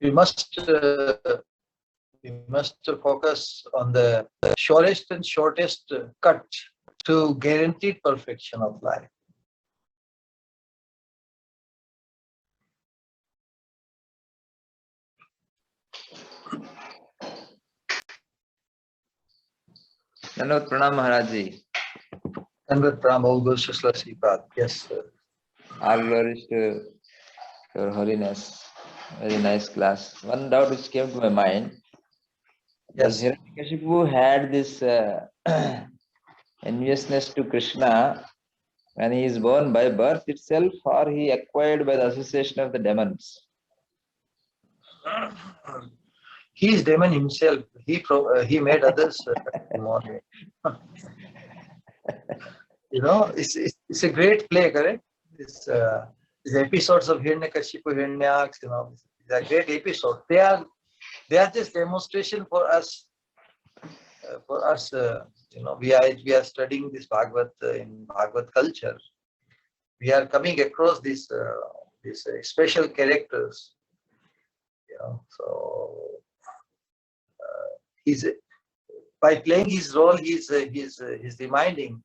We must focus on the shortest and shortest cut to guaranteed perfection of life. Dandavat Pranam Maharaji. And with Pranam, all goes to Sripad. Yes, sir. All glories to Your Holiness. Very nice class. One doubt which came to my mind. Yes. Hiranyakashipu had this enviousness to Krishna when he is born by birth itself, or he acquired by the association of the demons? He is demon himself. He made others demonic. You know, it's a great play, correct? These episodes of Hiranyakashipu, Hiranyaks, you know, they're great episodes. They are just demonstration for us. You know, we are studying this Bhagavat in Bhagavat culture. We are coming across these special characters. You know, so he's by playing his role, he's reminding,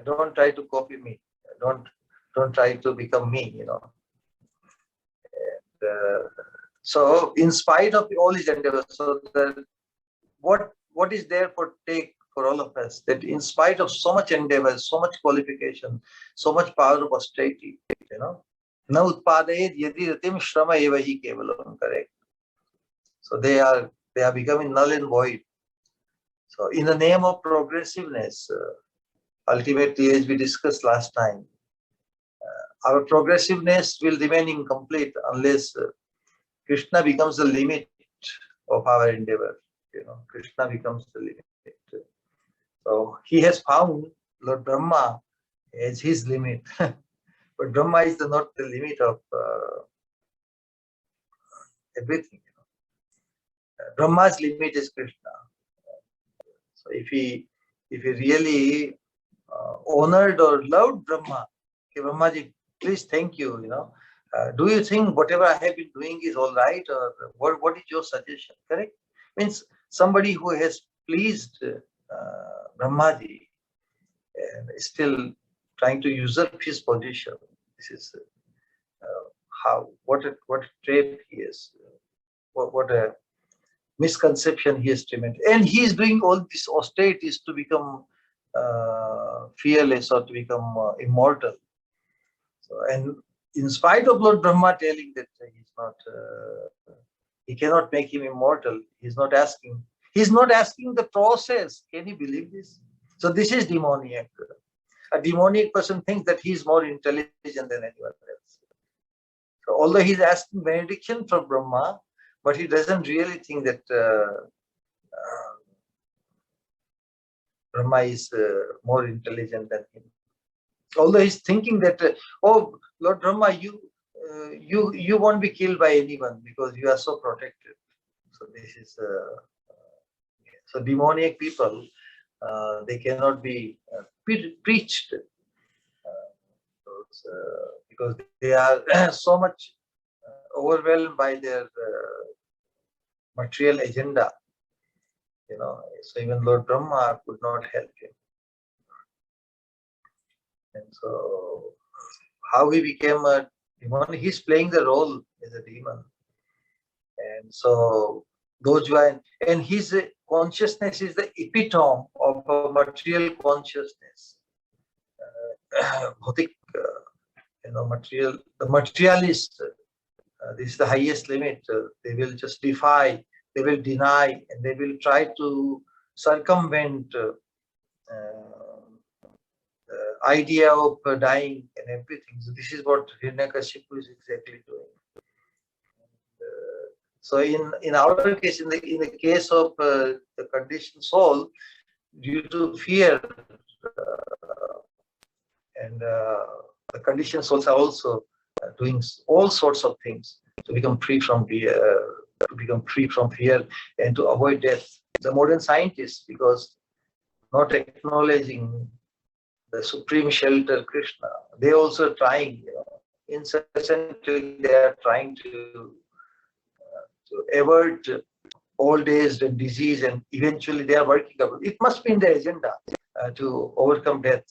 don't try to copy me. Don't try to become me. You know. And, so, in spite of all his endeavors, so that what is there for all of us, that in spite of so much endeavor, so much qualification, so much power of austerity, you know, na utpadayet yadi ratim shrama eva hi kevalam, correct? So they are becoming null and void. So in the name of progressiveness, ultimately, as we discussed last time, our progressiveness will remain incomplete unless Krishna becomes the limit of our endeavor. You know, Krishna becomes the limit. So he has found Lord Brahma as his limit, but Brahma is not the limit of everything. You know. Brahma's limit is Krishna. So if he really honored or loved Brahma, okay, Brahmaji, please thank you. You know, do you think whatever I have been doing is all right, or what is your suggestion? Correct? Means somebody who has pleased Brahmaji and is still trying to usurp his position. This is what a trait he is. What a misconception he has treated. And he is doing all these austerities to become fearless or to become immortal. So, and in spite of Lord Brahma telling that he cannot make him immortal, he's not asking the process. Can you believe this? So this is demoniac. A demoniac person thinks that he's more intelligent than anyone else. So although he's asking benediction from Brahma, but he doesn't really think that Brahma is more intelligent than him. Although he's thinking that, oh, Lord Brahma, you won't be killed by anyone because you are so protected. So this is so demoniac people. They cannot be preached because they are so much overwhelmed by their material agenda. You know, so even Lord Brahma could not help him. And so, how he became a demon? He's playing the role as a demon. And so, those who are, and his consciousness is the epitome of a material consciousness. Bhautik, the materialist, this is the highest limit. They will just defy they will deny, and they will try to circumvent the idea of dying and everything. So this is what Hiranyakashipu is exactly doing. So in our case, in the case of the conditioned soul, due to fear, and the conditioned souls are also doing all sorts of things to become free from fear, and to avoid death. The modern scientists, because not acknowledging the supreme shelter Krishna, they also trying, incessantly they are trying to avert old age and disease, and eventually they are working up. It must be in the agenda to overcome death.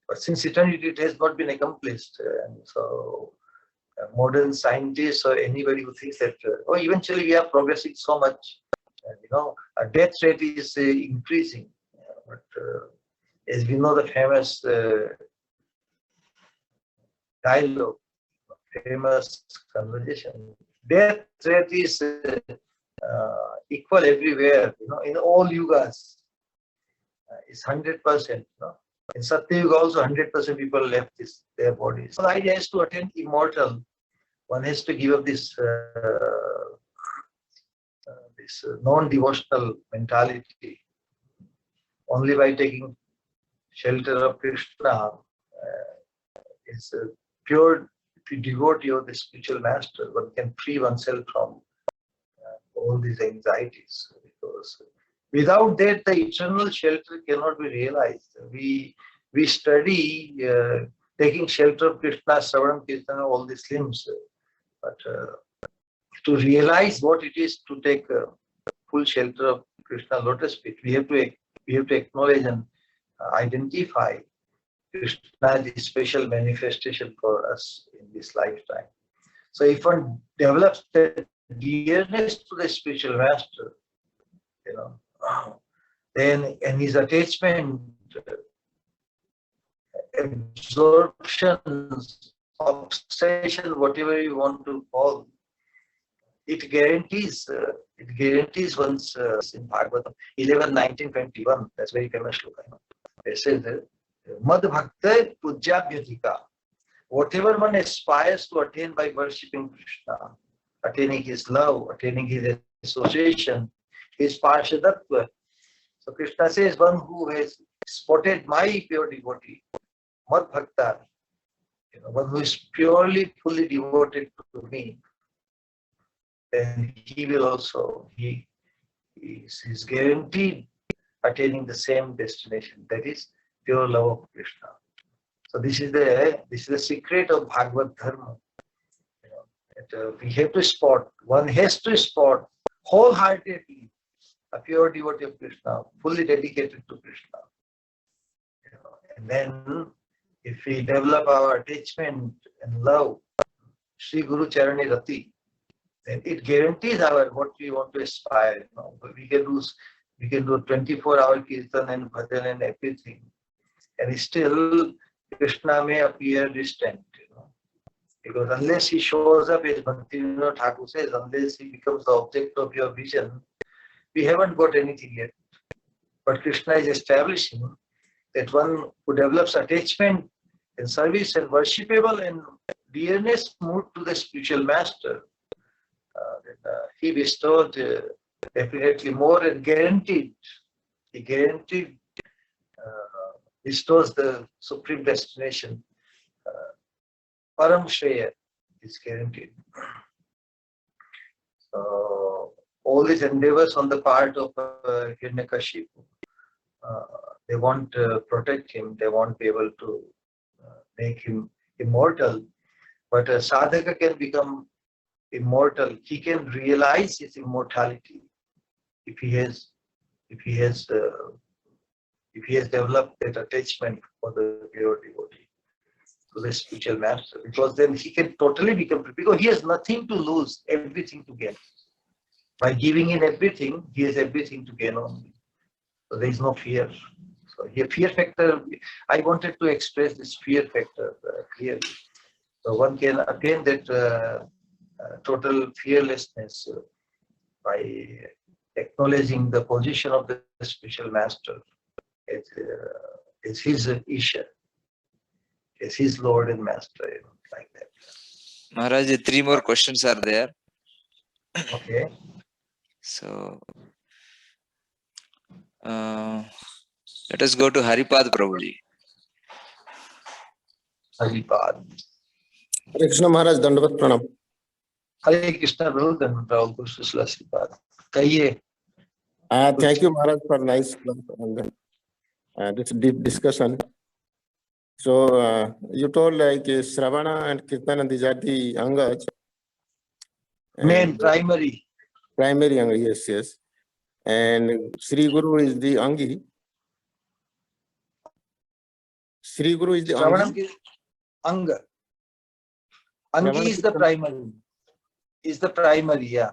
But since eternity it has not been accomplished, and so modern scientists or anybody who thinks that eventually we are progressing so much, our death rate is increasing. But as we know, the famous dialogue, famous conversation, death rate is equal everywhere. In all yugas, it's 100%. In Satya Yuga also 100% people left their bodies. So the idea is to attain immortal. One has to give up this non-devotional mentality. Only by taking shelter of Krishna is pure devotee of the spiritual master. One can free oneself from all these anxieties, because without that the eternal shelter cannot be realized. We study taking shelter of Krishna, Shravanam, Kirtana, all these limbs, but to realize what it is to take full shelter of Krishna lotus feet, we have to acknowledge and identify Krishna's special manifestation for us in this lifetime. So if one develops the dearness to the spiritual master, then, and his attachment, absorptions, obsession, whatever you want to call, it guarantees one's in Bhagavatam 11:19-21. That's very famous shloka. It says that Mad Bhakta Pujyabhyadhika. Whatever one aspires to attain by worshipping Krishna, attaining his love, attaining his association, his Parshadatva. So Krishna says, one who has spotted my pure devotee, Mad Bhakta, one who is purely, fully devoted to me, then he will also, he is guaranteed attaining the same destination, that is pure love of Krishna. So this is the secret of Bhagavad Dharma. We have to spot, one has to spot wholeheartedly a pure devotee of Krishna, fully dedicated to Krishna. And then if we develop our attachment and love, Sri Guru Charani Rati, then it guarantees what we want to aspire. We can do 24-hour kirtan and bhajan and everything, and still Krishna may appear distant. Because unless he shows up, as Bhaktivedanta Thakur says, unless he becomes the object of your vision, we haven't got anything yet. But Krishna is establishing that one who develops attachment and service and worshipable and dearness moved to the spiritual master, he bestowed definitely more and guaranteed. He guaranteed bestows the supreme destination. Param Shreya is guaranteed. So all these endeavors on the part of Hiranyakashipu, they want to protect him, they want to be able to make him immortal. But a sadhaka can become immortal. He can realize his immortality if he has developed that attachment for the pure devotee to the spiritual master, because then he can totally become, because he has nothing to lose, everything to gain. By giving in everything, he has everything to gain only. So there is no fear. So here, fear factor, I wanted to express this fear factor clearly. So one can attain that total fearlessness by acknowledging the position of the spiritual master as his Isha, as his Lord and Master, like that. Maharaj, 3 more questions are there. Okay. So, let us go to Haripad Prabhuji. Haripad. Hare Krishna Maharaj, Dandavat Pranam. Hare Krishna, Prabhu, Dandavat Krishna Haripad. Kahiye. Thank you Maharaj for nice this deep discussion. So you told like Shravana and Kirtana, these are the Angas. Main, primary. Primary Anga, yes. And Sri Guru is the Angi. Sri Guru is the Angi. Anga. Angi is the primary. Is the primary, yeah.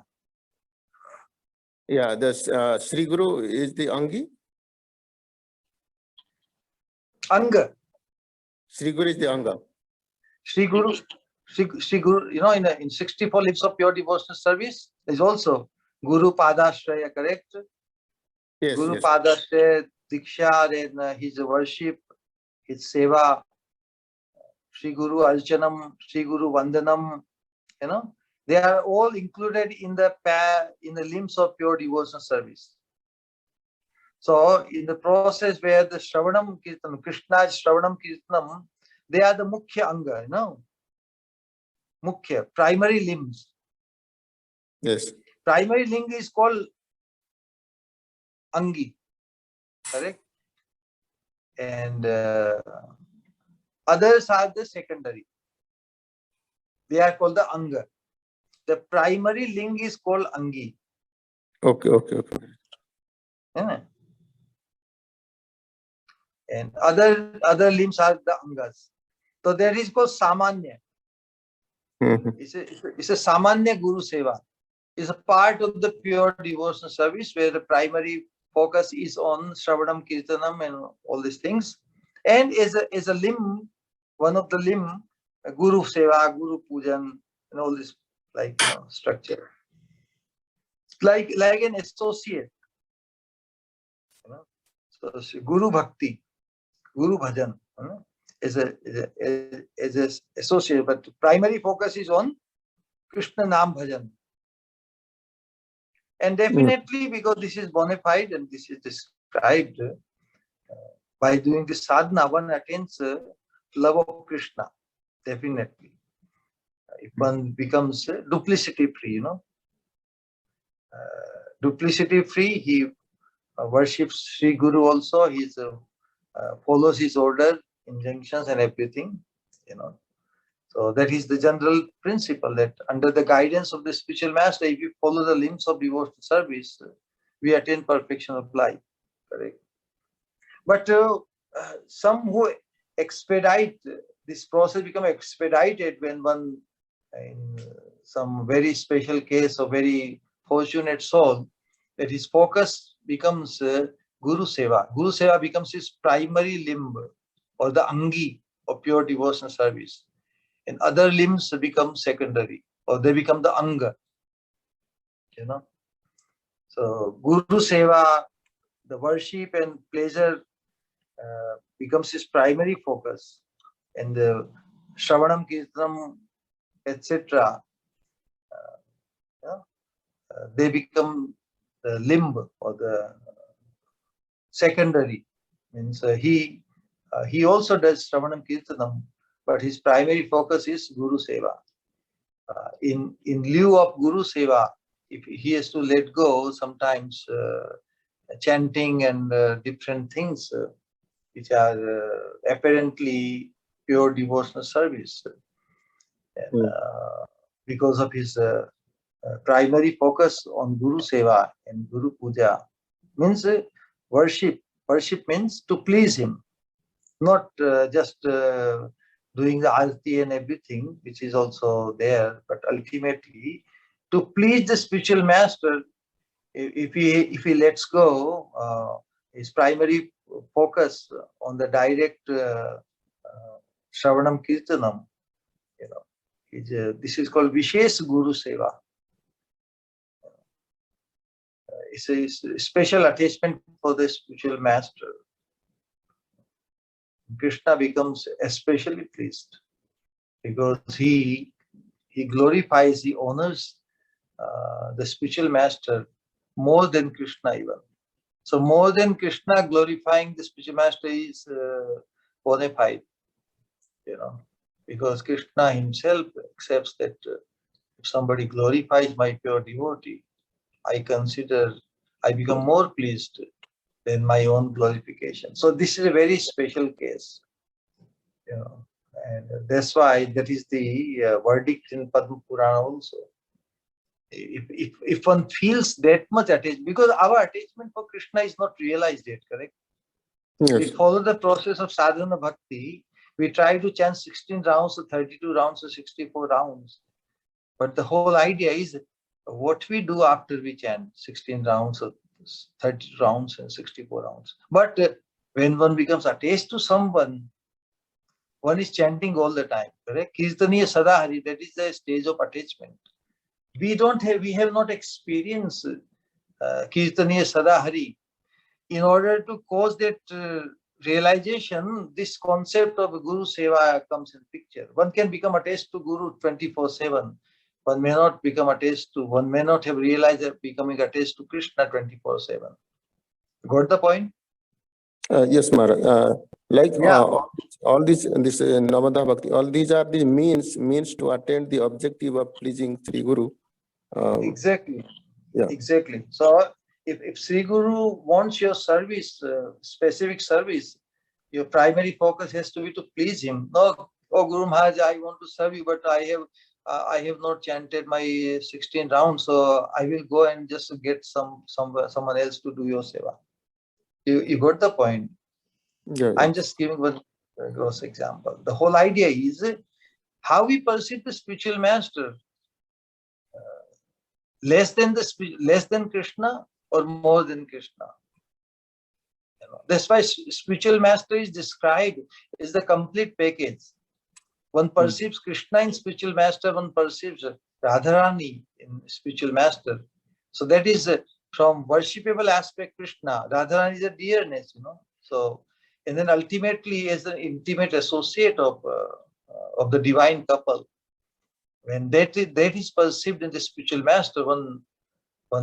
Yeah, the Sri Guru is the Angi. Anga. Sri Guru is the Anga. Sri Guru, in 64 lives of pure devotional service, is also Guru Padashraya, correct? Yes, Guru yes. Padashraya, Diksha, and his worship, his seva, Sri Guru Archanam, Sri Guru Vandanam, they are all included in the limbs of pure devotional service. So, in the process where the Shravanam Kirtanam, Krishna's Shravanam Kirtanam, they are the Mukhya Anga, Mukhya, primary limbs. Yes. Primary ling is called Angi, correct? And others are the secondary. They are called the Anga. The primary ling is called Angi. Okay. Yeah. And other limbs are the Angas. So that is called Samanya. It's a Samanya Guru Seva. It's a part of the pure devotional service where the primary focus is on Shravanam, Kirtanam and all these things. And as a limb, one of the limb, Guru Seva, Guru Pujan, and all this structure. Like an associate. So Guru Bhakti, Guru Bhajan is a associate, but primary focus is on Krishna Nam Bhajan. And definitely because this is bona fide and this is described, by doing this sadhana, one attains love of Krishna. Definitely. If one becomes duplicity free, duplicity free, he worships Sri Guru also, he follows his order, injunctions and everything, So that is the general principle that under the guidance of the spiritual master, if you follow the limbs of devotional service, we attain perfection of life. Correct. But some who expedite this process become expedited when one, in some very special case of very fortunate soul, that his focus becomes Guru Seva. Guru Seva becomes his primary limb or the Angi of pure devotional service. And other limbs become secondary or they become the Anga. So Guru Seva, the worship and pleasure becomes his primary focus. And the Shravanam, Kirtanam, etc. They become the limb or the secondary. Means he also does Shravanam Kirtanam, but his primary focus is Guru Seva. In lieu of Guru Seva, if he has to let go sometimes chanting and different things which are apparently pure devotional service. And, because of his primary focus on Guru Seva and Guru Puja, means worship. Worship means to please him, not just doing the arati and everything, which is also there, but ultimately to please the spiritual master. If he lets go his primary focus on the direct Shravanam Kirtanam, this is called Vishesh Guru Seva. it's a special attachment for the spiritual master. Krishna becomes especially pleased because he glorifies, he honors the spiritual master more than Krishna even. So more than Krishna, glorifying the spiritual master is bona fide, because Krishna himself accepts that if somebody glorifies my pure devotee, I become more pleased than my own glorification. So this is a very special case, and that's why that is the verdict in Padma Purana also. If one feels that much attachment, because our attachment for Krishna is not realized yet, correct? Yes. We follow the process of sadhana bhakti. We try to chant 16 rounds or 32 rounds or 64 rounds. But the whole idea is what we do after we chant 16 rounds or 30 rounds and 64 rounds. But when one becomes attached to someone, one is chanting all the time, correct? Kirtaniya Sadahari, that is the stage of attachment. We have not experienced Kirtaniya Sadahari. In order to cause that realization, this concept of Guru Seva comes in picture. One can become attached to Guru 24/7. One may not have realized that becoming attached to Krishna 24/7. Got the point? Yes, Maharaj. All these Namada Bhakti, all these are the means to attain the objective of pleasing Sri Guru. Exactly. Yeah. Exactly. So if Sri Guru wants your service, specific service, your primary focus has to be to please him. No, oh Guru Maharaj, I want to serve you, but I have not chanted my 16 rounds, so I will go and just get someone else to do your seva. You got the point? Yeah. I'm just giving one gross example. The whole idea is how we perceive the spiritual master. Less than Krishna or more than Krishna. That's why spiritual master is described as the complete package. One perceives Krishna in spiritual master, one perceives Radharani in spiritual master. So that is from worshipable aspect Krishna. Radharani is a dearness, So, and then ultimately as an intimate associate of the divine couple. When that is perceived in the spiritual master, one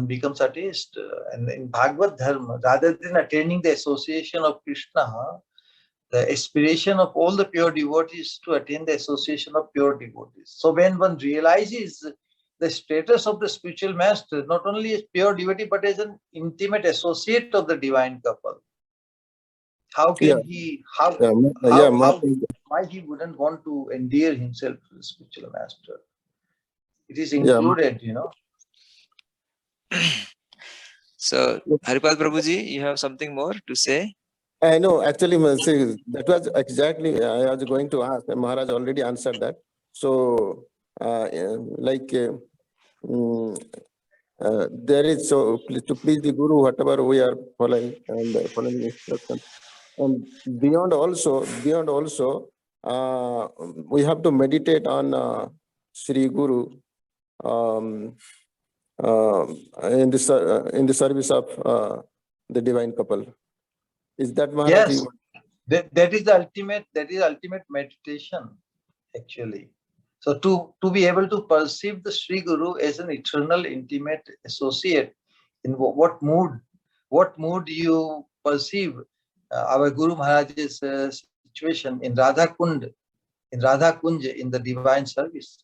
becomes attached. And in Bhagavad Dharma, rather than attaining the association of Krishna, the aspiration of all the pure devotees to attain the association of pure devotees. So when one realizes the status of the spiritual master, not only as pure devotee, but as an intimate associate of the divine couple, how can why he wouldn't want to endear himself to the spiritual master? It is included, So, Haripal Prabhuji, you have something more to say? I know, actually, that was exactly I was going to ask. Maharaj already answered that. So, there is to please the Guru, whatever we are following and following instructions. And beyond also, we have to meditate on Sri Guru in the service of the divine couple. Is that Maharaj? Yes, that is ultimate meditation, actually. So to be able to perceive the Sri Guru as an eternal intimate associate, in what mood you perceive our Guru Maharaj's situation in Radha Kunj, in the divine service.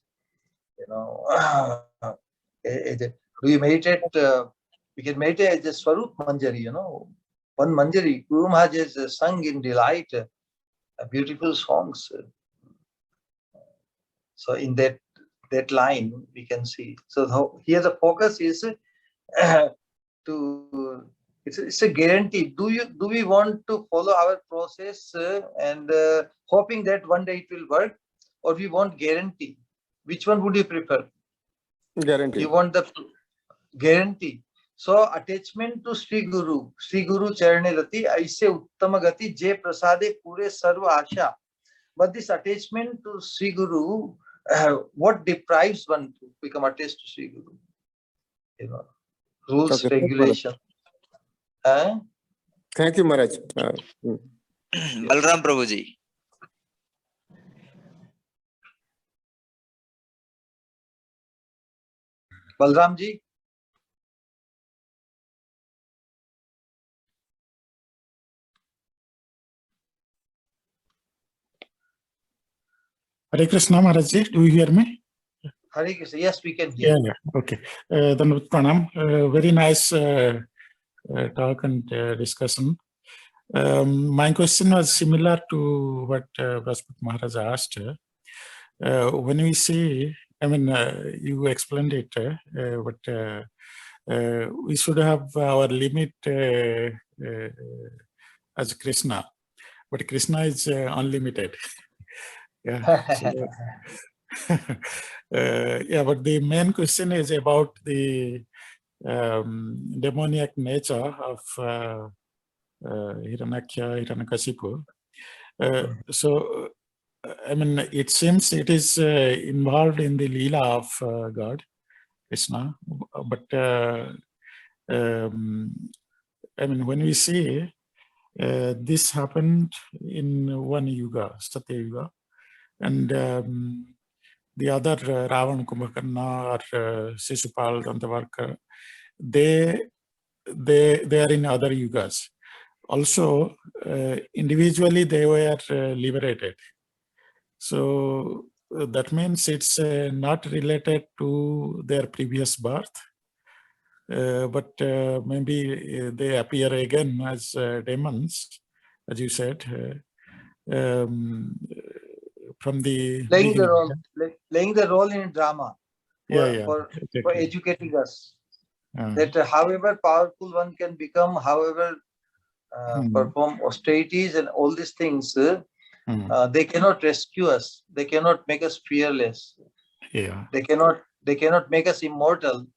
Do you meditate? We can meditate as a Swarup Manjari, One Manjari, Guru Maharaj has sung in delight beautiful songs. So in that line, we can see. So here the focus is it's a guarantee. Do we want to follow our process and hoping that one day it will work, or we want guarantee? Which one would you prefer? Guarantee. You want the guarantee. So attachment to Sri Guru Charane Rati Aise Uttama Gati Je Prasade Pure Sarva Asha. But this attachment to Sri Guru, what deprives one to become attached to Sri Guru? rules, Okay, thank you, regulation. Huh? Thank you, Maharaj. Balram Prabhuji. Balram ji? Hare Krishna Maharaj, do you hear me? Hare Krishna. Yes, we can hear. Yeah. Okay. Then Pranam. Very nice talk and discussion. My question was similar to what Vasput Maharaj asked. When we say, I mean, you explained it, but we should have our limit as Krishna, but Krishna is unlimited. Yeah. So, yeah, but the main question is about the demoniac nature of Hiranyakya, Hiranyakashipu. So, I mean, it seems it is involved in the Leela of God, Krishna. But, I mean, when we see this happened in one yuga, Satya Yuga, and the other Ravan, Kumbhakarna, or Sisupal, Dantavarka, they are in other yugas. Also, individually they were liberated. So that means it's not related to their previous birth, but maybe they appear again as demons, as you said, from the Playing the beginning. role, playing the role in drama for Exactly. educating us. That however powerful one can become, however perform austerities and all these things, they cannot rescue us. They cannot make us fearless. Yeah. They cannot make us immortal.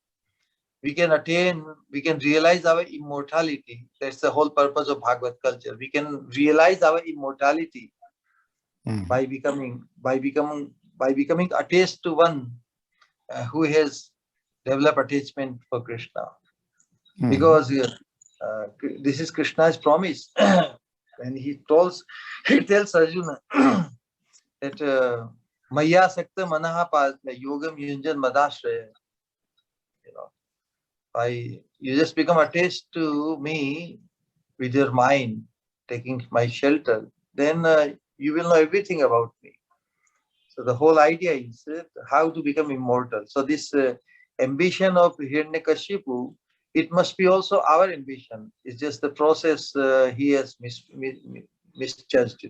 We can attain, we can realize our immortality. That's the whole purpose of Bhagavad culture. We can realize our immortality by becoming attached to one who has developed attachment for Krishna. Because this is Krishna's promise. When he tells Arjuna that Maya Sakta Manaha Pasna Yogam Yunjan Madashraya. You just become attached to me with your mind, taking my shelter, then you will know everything about me. So the whole idea is how to become immortal. So this ambition of Hiranyakashipu, it must be also our ambition. It's just the process he has misjudged,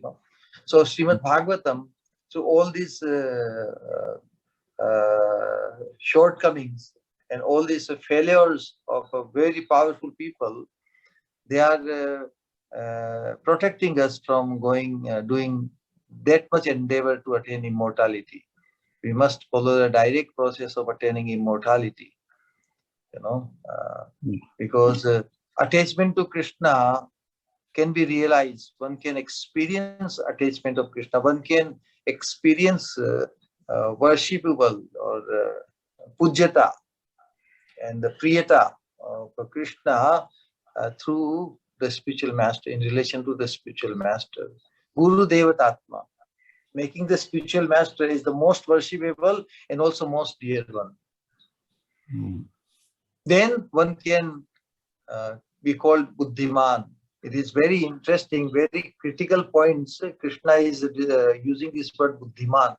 So Srimad Bhagavatam, so all these shortcomings and all these failures of very powerful people, they are protecting us from doing that much endeavor to attain immortality. We must follow the direct process of attaining immortality, because attachment to Krishna can be realized. One can experience attachment of Krishna. One can experience worshipable or pujyata and the priyata of Krishna through the spiritual master, in relation to the spiritual master. Guru Devatatma, making the spiritual master is the most worshipable and also most dear one. Then one can be called Buddhiman. It is very interesting, very critical points. Krishna is using this word Buddhiman.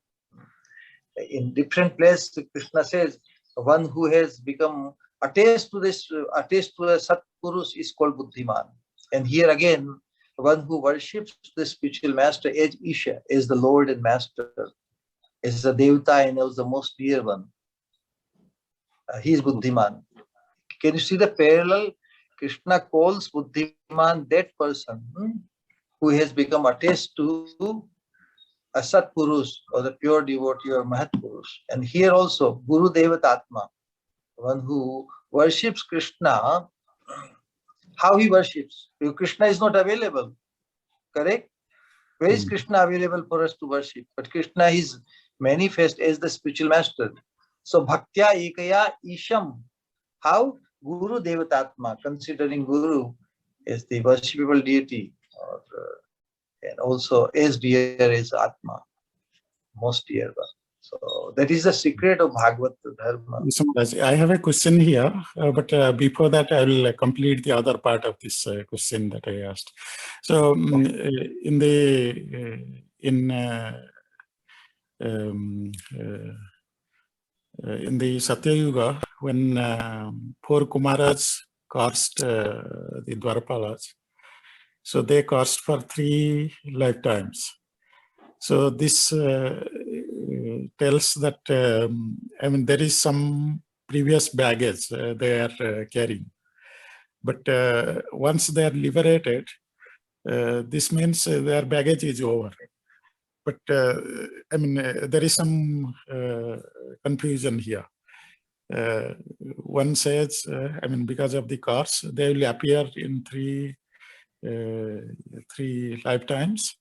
In different places, Krishna says, one who has become attached to a Satpurus is called Buddhiman. And here again, one who worships the spiritual master as Isha, as the Lord and Master, as the Devata and as the most dear one. He is Buddhiman. Can you see the parallel? Krishna calls Buddhiman that person who has become attached to a Satpurus or the pure devotee or Mahatpurus. And here also, Guru Devatatma, one who worships Krishna. How he worships? Because Krishna is not available, correct? Where is Krishna available for us to worship? But Krishna is manifest as the spiritual master. So Bhaktya Ekaya Isham. How? Guru Devatatma, considering Guru as the worshipable deity, or, and also as dear as Atma, most dear one. So that is the secret of Bhagavad Dharma. I have a question here, but before that, I will complete the other part of this question that I asked. So, in the Satya Yuga, when 4 Kumaras cursed the Dwarapalas, so they cursed for 3 lifetimes. So this tells that, I mean, there is some previous baggage they are carrying. But once they are liberated, this means their baggage is over. But I mean, there is some confusion here. One says, I mean, because of the curse, they will appear in 3 lifetimes.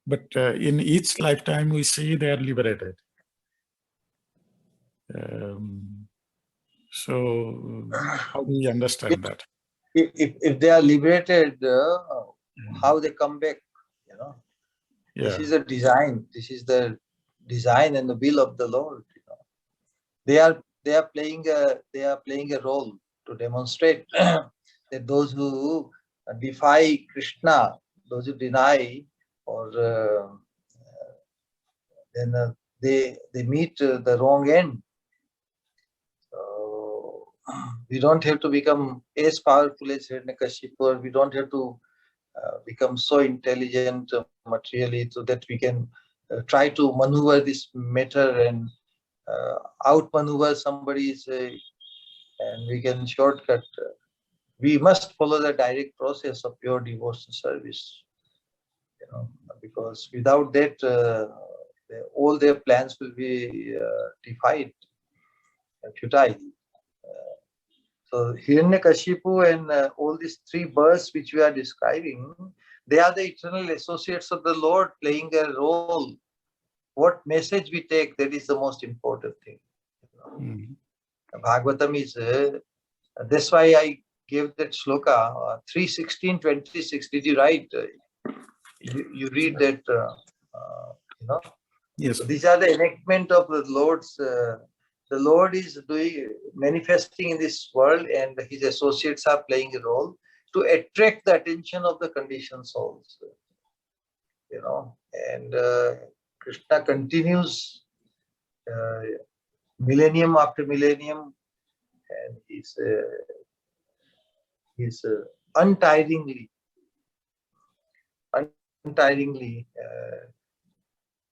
But in each lifetime, we see they are liberated. So how do you understand that? If they are liberated, how they come back? You know, this is a design. This is the design and the will of the Lord. You know, they are playing a role to demonstrate that those who defy Krishna, those who deny, or then they meet the wrong end. So we don't have to become as powerful as Hiranyakashipu, or we don't have to become so intelligent materially so that we can try to maneuver this matter and outmaneuver somebody, and we can shortcut. We must follow the direct process of pure devotional service, you know, because without that, all their plans will be defied and futile. So Hiranyakashipu and all these 3 births which we are describing, they are the eternal associates of the Lord playing a role. What message we take, that is the most important thing. You know? Bhagavatam is, that's why I gave that shloka, 3:16-26. Did you write? You read that, you know? Yes. So these are the enactment of the Lord's. The Lord is manifesting in this world, and his associates are playing a role to attract the attention of the conditioned souls. You know, and Krishna continues millennium after millennium, and he's untiringly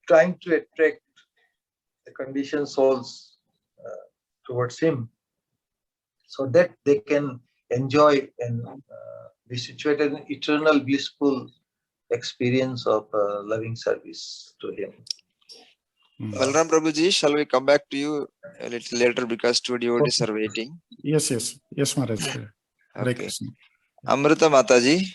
trying to attract the conditioned souls towards him, so that they can enjoy and be situated in eternal blissful experience of loving service to him. Balram Prabhuji, shall we come back to you a little later because 2 devotees are waiting? Yes, Maharaj. Okay. Amrita Mataji.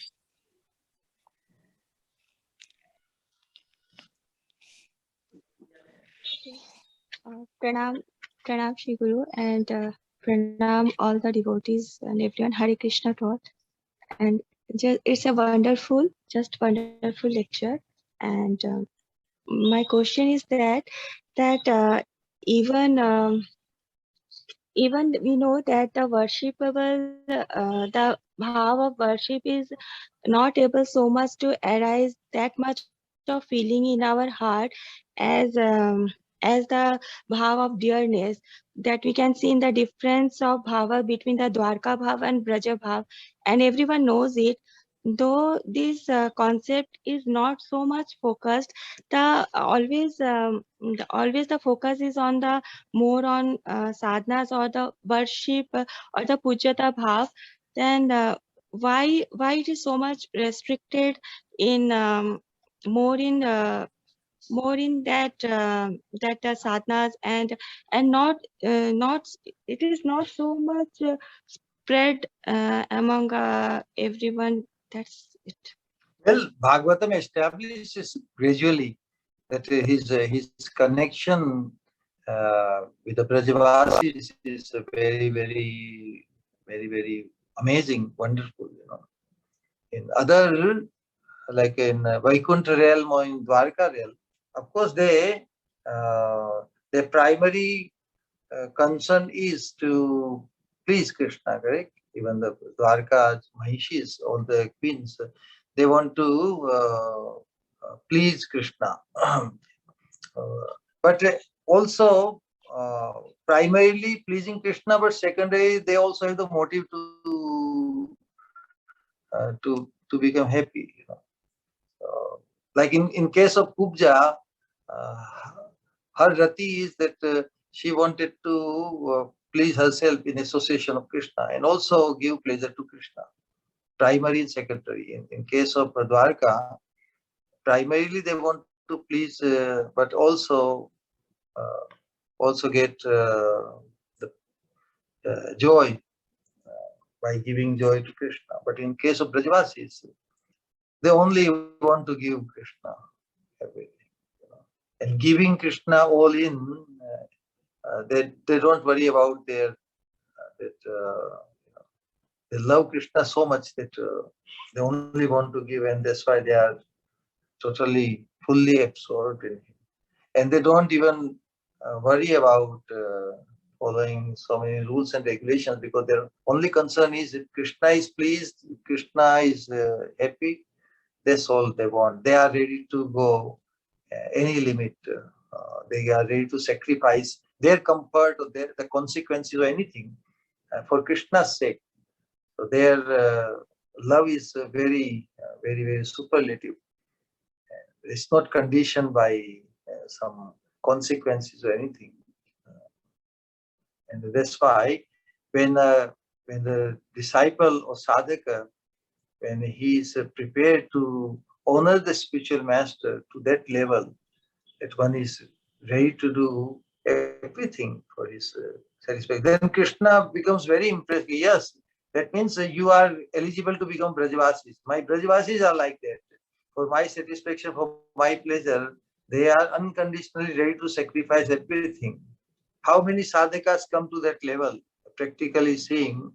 Pranam Shri Guru, and pranam all the devotees and everyone. Hare Krishna taught, and it's a wonderful lecture. And my question is that even we know that the worshipable, the bhav of worship is not able so much to arise that much of feeling in our heart as the bhav of dearness that we can see in the difference of bhava between the Dwarka bhav and Braja bhav, and everyone knows it. Though this concept is not so much focused, always the focus is on the more on sadhanas or the worship or the pujyata bhav. Then why it is so much restricted in more in that sadhanas, and not it is not so much spread among everyone. That's it. Well, Bhagavatam establishes gradually that his connection with the Brajavasis is very, very very, very amazing, wonderful, In other, like in Vaikuntha realm or in Dwarka realm, of course, their primary concern is to please Krishna, correct? Even the Dwarka Mahishis, all the queens, they want to please Krishna. But also primarily pleasing Krishna, but secondary they also have the motive to become happy. Like in case of Kubja, her rati is that she wanted to please herself in association of Krishna and also give pleasure to Krishna, primary and secondary. In case of Dwarka, primarily they want to please, but also get the joy by giving joy to Krishna. But in case of Brajavasis, they only want to give Krishna everything. And giving Krishna all in, they don't worry about their they love Krishna so much that they only want to give, and that's why they are totally fully absorbed in him. And they don't even worry about following so many rules and regulations, because their only concern is if Krishna is pleased, Krishna is happy, that's all they want. They are ready to go any limit. They are ready to sacrifice their comfort or the consequences or anything for Krishna's sake. So their love is very, very superlative. It's not conditioned by some consequences or anything. And that's why when the disciple or sadhaka, when he is prepared to honor the spiritual master to that level, that one is ready to do everything for his satisfaction, then Krishna becomes very impressed. Yes, that means you are eligible to become Brajavasis. My Brajavasis are like that. For my satisfaction, for my pleasure, they are unconditionally ready to sacrifice everything. How many sadhakas come to that level? Practically seeing,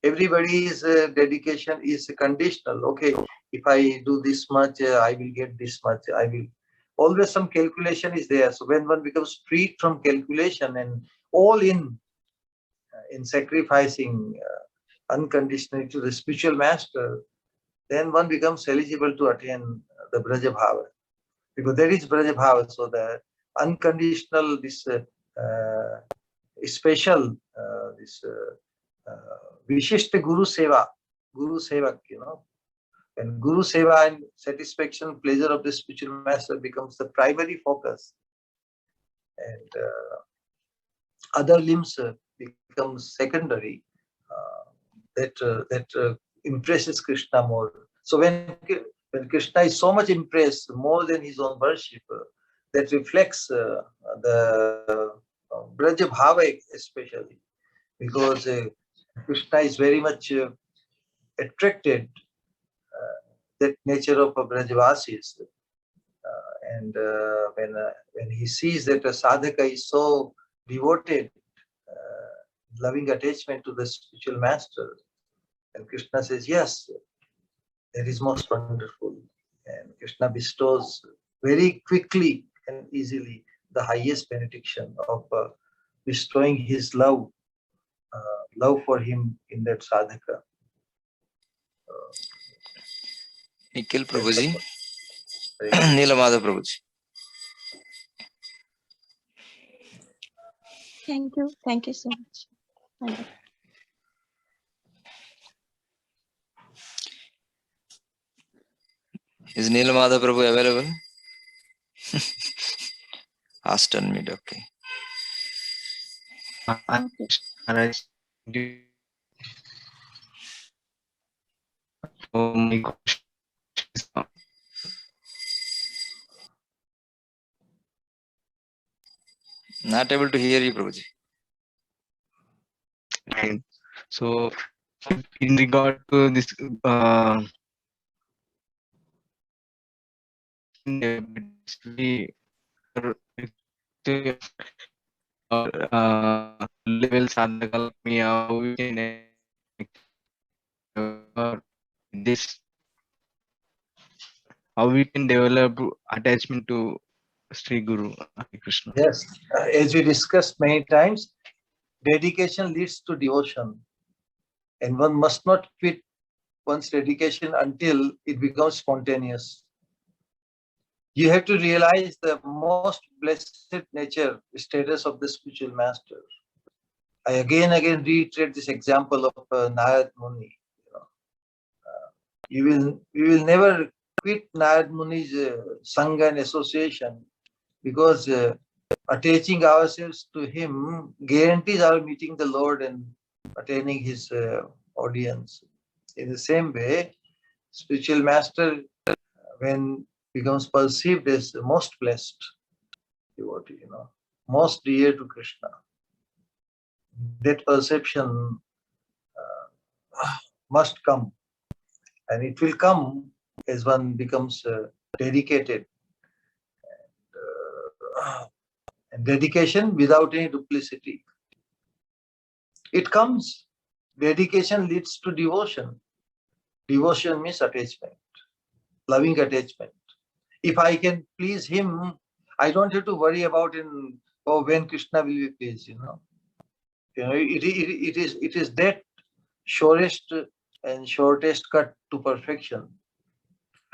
everybody's dedication is conditional. Okay, if I do this much, I will get this much. I will. Always some calculation is there. So when one becomes freed from calculation and all in sacrificing unconditionally to the spiritual master, then one becomes eligible to attain the Braja Bhava. Because there is Braja Bhava, so the unconditional, this special, this Vishishta Guru Seva, and Guru Seva and satisfaction, pleasure of the spiritual master becomes the primary focus, and other limbs become secondary. That impresses Krishna more. So when Krishna is so much impressed, more than his own worship, that reflects the Braja Bhava especially, because Krishna is very much attracted that nature of Brajavasis. And when he sees that a sadhaka is so devoted, loving attachment to the spiritual master, and Krishna says, yes, that is most wonderful. And Krishna bestows very quickly and easily the highest benediction of bestowing his love for him in that sadhaka. Nikhil Prabhuji, Neelamada Prabhuji. Thank you so much. Is Neelamada Prabhu available? Asked on mid, okay. Not able to hear you, Prabhuji. So, in regard to this, level sadhaka, we can this, how we can develop attachment to Sri Guru Hare Krishna. Yes, as we discussed many times, dedication leads to devotion, and one must not quit one's dedication until it becomes spontaneous. You have to realize the most blessed nature, status of the spiritual master. I again reiterate this example of Narad Muni. You will never quit Narad Muni's Sangha and association, because attaching ourselves to him guarantees our meeting the Lord and attaining his audience. In the same way, spiritual master, when becomes perceived as the most blessed devotee, most dear to Krishna, that perception must come, and it will come as one becomes dedicated. And dedication without any duplicity. It comes. Dedication leads to devotion. Devotion means attachment, loving attachment. If I can please him, I don't have to worry about when Krishna will be pleased. It is that surest and shortest cut to perfection.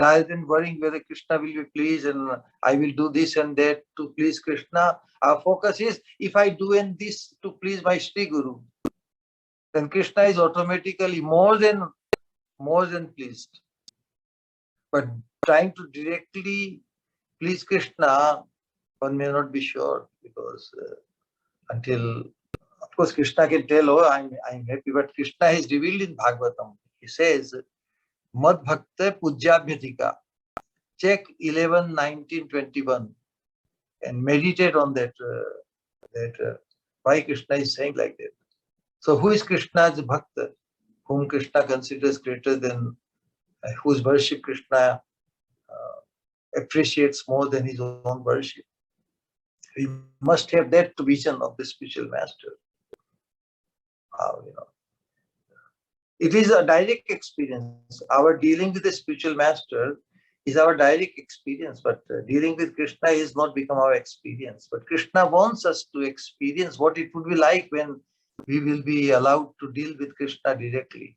Rather than worrying whether Krishna will be pleased and I will do this and that to please Krishna, our focus is, if I do this to please my Sri Guru, then Krishna is automatically more than pleased. But trying to directly please Krishna, one may not be sure, because until, of course, Krishna can tell, oh, I'm happy, but Krishna is revealed in Bhagavatam. He says, Mad Bhakta Pujyabhyatika. Check 11, 19, 21 and meditate on that, why Krishna is saying like that. So who is Krishna's Bhakta, whom Krishna considers greater than, whose worship Krishna appreciates more than his own worship? We must have that vision of the spiritual master. It is a direct experience. Our dealing with the spiritual master is our direct experience, but dealing with Krishna is not become our experience. But Krishna wants us to experience what it would be like when we will be allowed to deal with Krishna directly.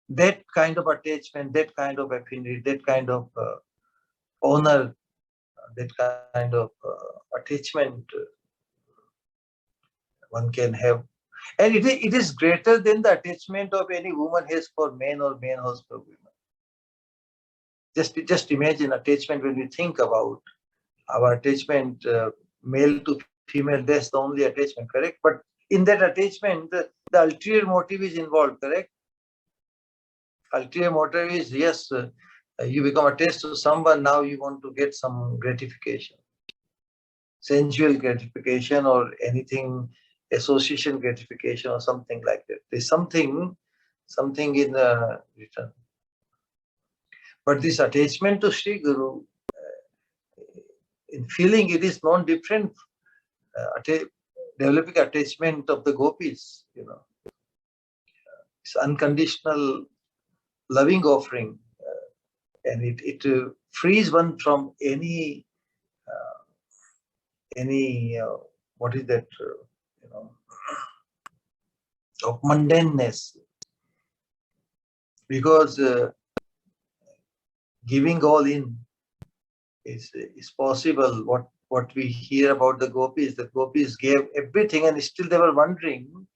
That kind of attachment, that kind of affinity, that kind of honor, that kind of attachment one can have. And it is greater than the attachment of any woman has for men or man has for women. Just imagine attachment when we think about our attachment, male to female, that's the only attachment, correct? But in that attachment, the ulterior motive is involved, correct? Ulterior motive is, yes, you become attached to someone, now you want to get some gratification, sensual gratification or anything, association gratification or something like that. There's something in return. But this attachment to Sri Guru, in feeling, it is non-different, developing attachment of the gopis, It's unconditional loving offering, and it frees one from any what is that, of mundaneness, because giving all in is possible. What we hear about the gopis gave everything, and still they were wondering,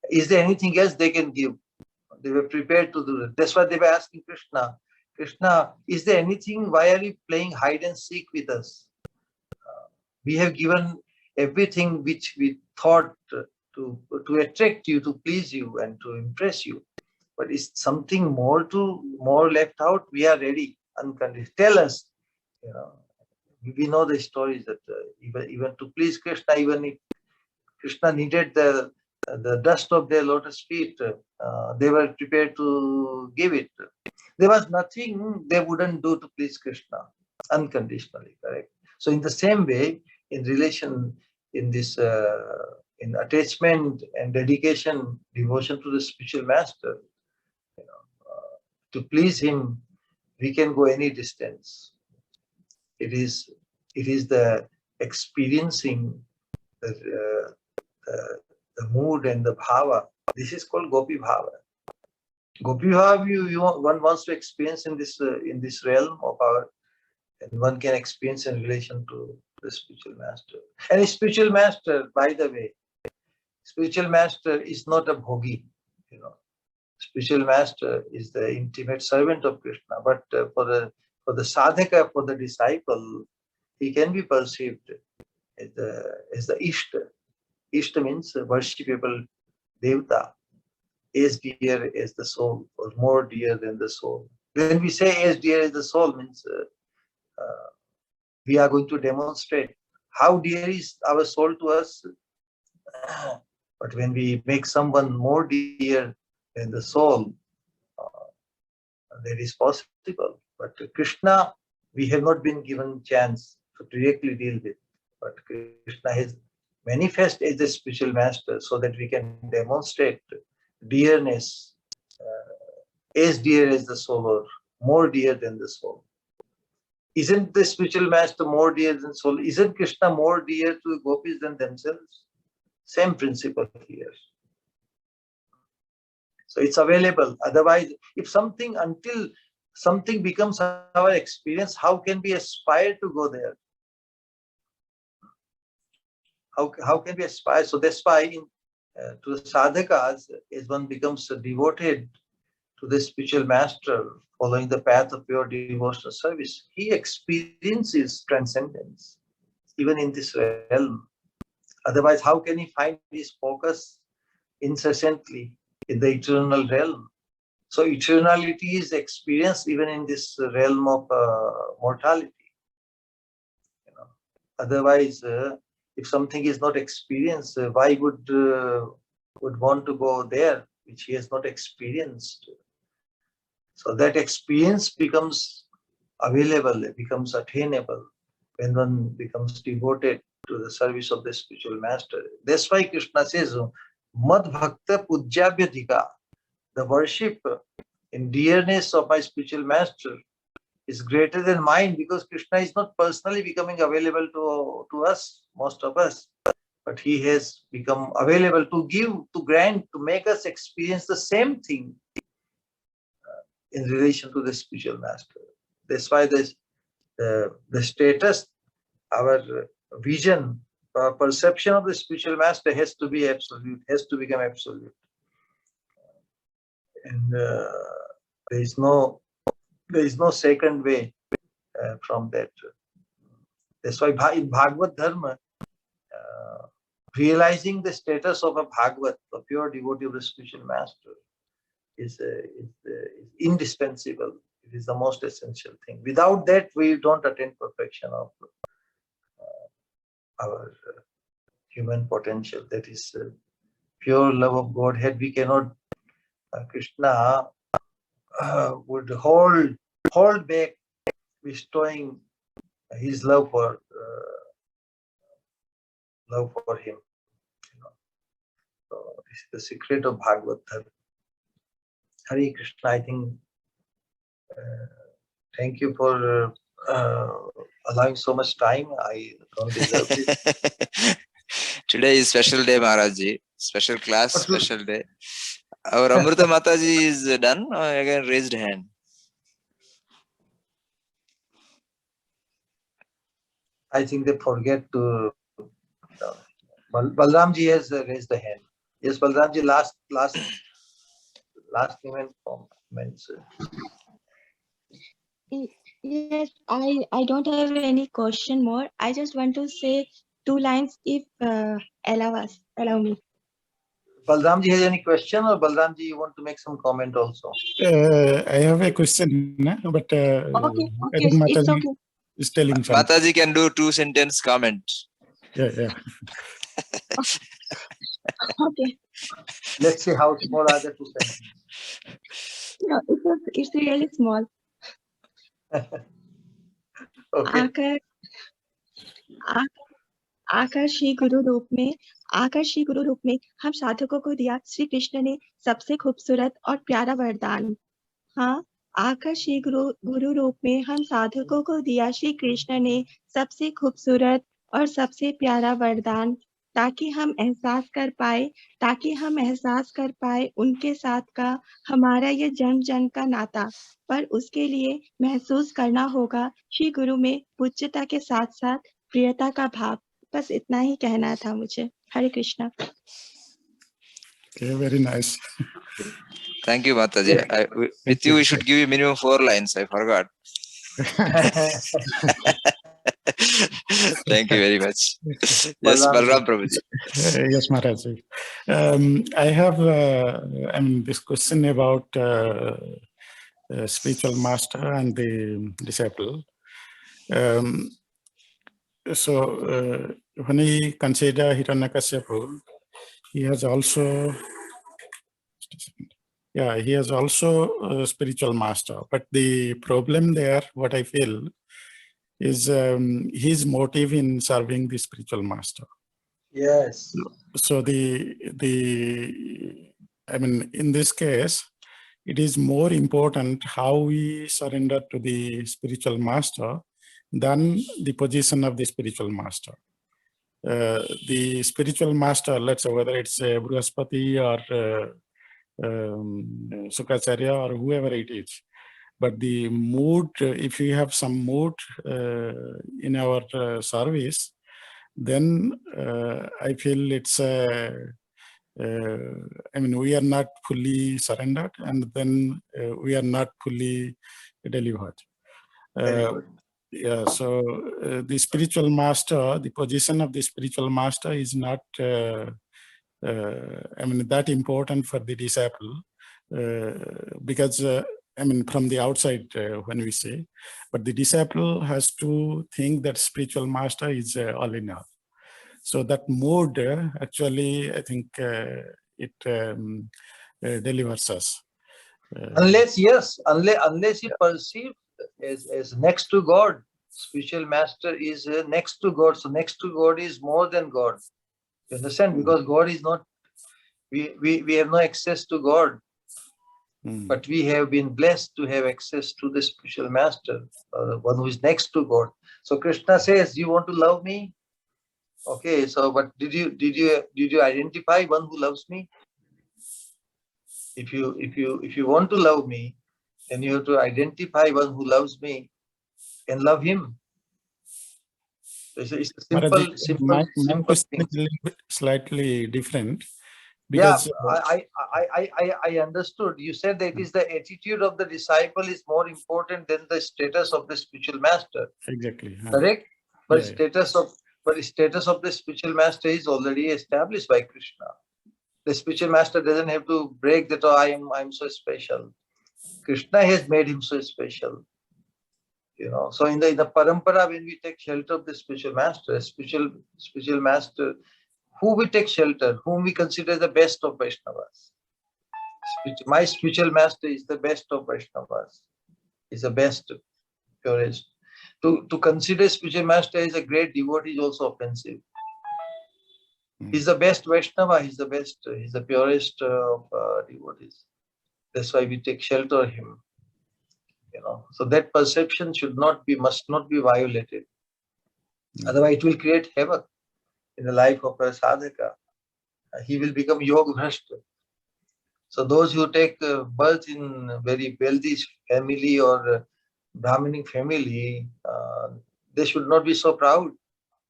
is there anything else they can give? They were prepared to do that. That's why they were asking Krishna, is there anything? Why are you playing hide and seek with us? We have given everything which we thought to attract you, to please you, and to impress you. But is something more left out? We are ready, unconditional. Tell us. We know the stories that even to please Krishna, even if Krishna needed the dust of their lotus feet, they were prepared to give it. There was nothing they wouldn't do to please Krishna, unconditionally, correct? So in the same way, in relation, in this, in attachment and dedication, devotion to the spiritual master, to please him, we can go any distance. It is the experiencing the mood and the bhava. This is called gopi bhava. Gopi bhava, one wants to experience in this realm of our, and one can experience in relation to the spiritual master. And a spiritual master, by the way, spiritual master is not a bhogi, Spiritual master is the intimate servant of Krishna, but for the sadhaka, for the disciple, he can be perceived as the Ishta. Ishta means worshipable devata, as dear as the soul, or more dear than the soul. When we say as dear as the soul, means we are going to demonstrate how dear is our soul to us. But when we make someone more dear than the soul, that is possible. But Krishna, we have not been given chance to directly deal with. But Krishna has manifested as a spiritual master so that we can demonstrate dearness as dear as the soul, or more dear than the soul. Isn't the spiritual master more dear than soul? Isn't Krishna more dear to the gopis than themselves? Same principle here. So it's available. Otherwise, until something becomes our experience, how can we aspire to go there? How can we aspire? So that's why to the sadhakas, as one becomes devoted to the spiritual master, following the path of pure devotional service, he experiences transcendence, even in this realm. Otherwise, how can he find his focus incessantly in the eternal realm? So eternality is experienced even in this realm of mortality. Otherwise, if something is not experienced, why would want to go there, which he has not experienced? So that experience becomes available, it becomes attainable when one becomes devoted to the service of the spiritual master. That's why Krishna says, Mad Bhakta Pujyabhyadhika, the worship and dearness of my spiritual master is greater than mine, because Krishna is not personally becoming available to us, most of us, but he has become available to give, to grant, to make us experience the same thing in relation to the spiritual master. That's why the status, our vision, our perception of the spiritual master has to be absolute, has to become absolute. And there is no second way from that. That's why in Bhagavad Dharma, realizing the status of a Bhagavat, a pure devotee of the spiritual master, is indispensable. It is the most essential thing. Without that, we don't attain perfection of our human potential. That is pure love of Godhead. We cannot. Krishna would hold back bestowing his love for him. So this is the secret of Bhagavad Dharma. Hare Krishna. I think. Thank you for allowing so much time. I don't deserve it. Today is special day, Maharajji. Special class, special day. Our Amrita Mataji is done. Again, raised hand. I think they forget to. Balramji has raised the hand. Yes, Balramji, last comments. Yes, I don't have any question more. I just want to say 2 lines if allow me. Balramji has any question, or Balramji, you want to make some comment also? I have a question, but Okay, I think it's Mataji okay. is telling something. Mataji can do 2-sentence comment. Yeah. Okay. Let's see how small are the 2 sentences. No, it's really small. Okay. आकर श्री गुरु रूप में हम साधकों को दिया श्री कृष्ण ने सबसे खूबसूरत और प्यारा वरदान। हाँ, आकर श्री गुरु रूप में हम साधकों को दिया श्री कृष्ण ने सबसे खूबसूरत और सबसे प्यारा वरदान, ताकि हम एहसास कर पाए उनके साथ का हमारा ये जन्म जन्म का नाता। पर उसके लिए महसूस करना होगा श्री गुरु में पूज्यता के साथ साथ प्रियता का भाव। बस इतना ही कहना था मुझे। हरे Krishna. Okay, very nice. Thank you, Mataji. With you, we should give you minimum 4 lines. I forgot. Thank you very much. Yes, Balram Prabhuji. Yes, Maharaj. I have this question about spiritual master and the disciple. When we consider Hiranyakashipu, he has also a spiritual master. But the problem there, what I feel, is his motive in serving the spiritual master. Yes. So in this case, it is more important how we surrender to the spiritual master than the position of the spiritual master. The spiritual master, let's say whether it's Brihaspati or Sukacharya or whoever it is, but the mood, if we have some mood in our service, then I feel it's we are not fully surrendered, and then we are not fully delivered. So the spiritual master, the position of the spiritual master is not that important for the disciple, because from the outside when we say, but the disciple has to think that spiritual master is all in all. So that mode actually, I think it delivers us. Unless he perceived as next to God, spiritual master is next to God. So next to God is more than God. You understand? Because God is not, we have no access to God. But we have been blessed to have access to the spiritual master, one who is next to God. So Krishna says, "You want to love me? Okay. So, but did you identify one who loves me? If you want to love me, then you have to identify one who loves me and love him." It's a simple thing. Slightly different. Because, I understood. You said that it is the attitude of the disciple is more important than the status of the spiritual master. Exactly. Correct? But status of the spiritual master is already established by Krishna. The spiritual master doesn't have to break that, "Oh, I'm so special." Krishna has made him so special. So in the parampara, when we take shelter of the spiritual master, spiritual master, who we take shelter, whom we consider the best of Vaishnavas. My spiritual master is the best of Vaishnavas, is the best, purest. To consider spiritual master as a great devotee is also offensive. He's the best Vaishnava, he's the best, he's the purest of devotees. That's why we take shelter of him. So that perception must not be violated. Otherwise, it will create havoc in the life of a sadhaka. He will become yoga bhrashta. So those who take birth in a very wealthy family or Brahminic family, they should not be so proud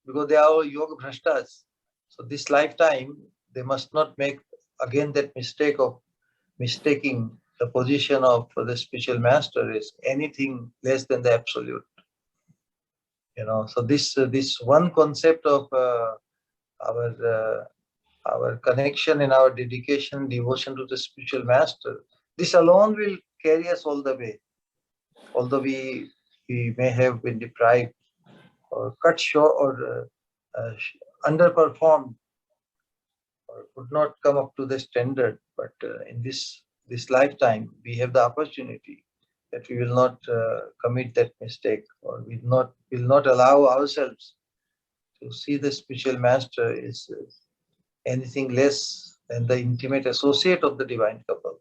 because they are all yoga bhrashtas. So this lifetime, they must not make again that mistake of mistaking the position of the spiritual master as anything less than the absolute. So this one concept of our connection and our dedication, devotion to the spiritual master, this alone will carry us all the way. Although we may have been deprived or cut short or underperformed or could not come up to the standard, but in this lifetime, we have the opportunity that we will not commit that mistake, or will not allow ourselves to see the spiritual master is anything less than the intimate associate of the divine couple.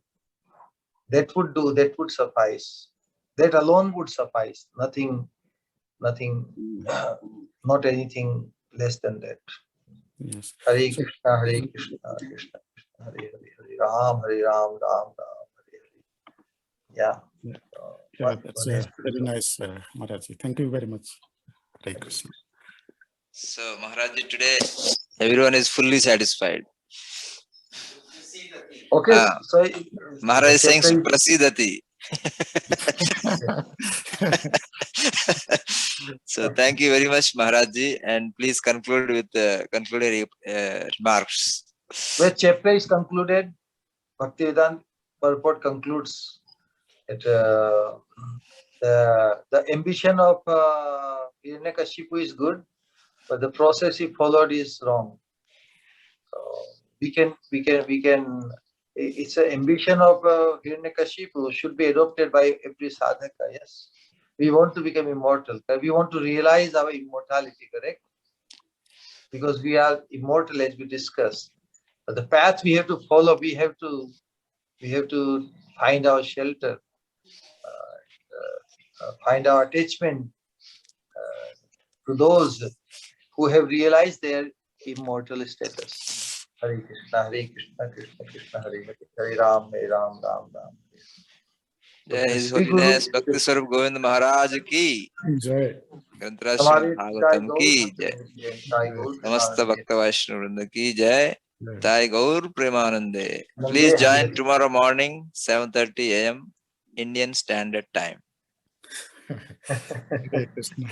That would suffice. That alone would suffice. Nothing, not anything less than that. Yes. Hare So- Krishna, Hare Krishna, Krishna Krishna, Hare Hare, Hare Ram, Ram Ram, Hare Hare. Yeah. Yeah. One- Yeah, that's one has to very do. nice, Maharaji. Thank you very much. Hare Krishna. So Maharaji, today everyone is fully satisfied. Okay, Ah, so Maharaj is saying chapter is- Prasidati. So thank you very much, Maharaji, and please conclude with concluding remarks. where chapter is concluded, Bhaktivedanta purport concludes that the ambition of Hiranyakashipu is good, but the process he followed is wrong. So we can. It's an ambition of Hiranyakashipu should be adopted by every sadhaka. Yes, we want to become immortal. We want to realize our immortality. Correct? Because we are immortal, as we discussed. But the path we have to follow, we have to find our shelter, find our attachment to those who have realized their immortal status. Hare Krishna, Hare Krishna, Krishna Krishna, Hare Hare, Hare Ram, Ram Ram. Jai His Sri Guru- Holiness Bhakti Swarup Govind Maharaj ki Jai. Granthra हमारे Srimad Bhagavatam Gaur ki jai. Sai Gaur Samasta Bhakta Vaishnav Vrinda ki jai. Jai. Sai Gaur Premanande. Please join tomorrow morning 7:30 a.m. Indian Standard Time. Hare Krishna.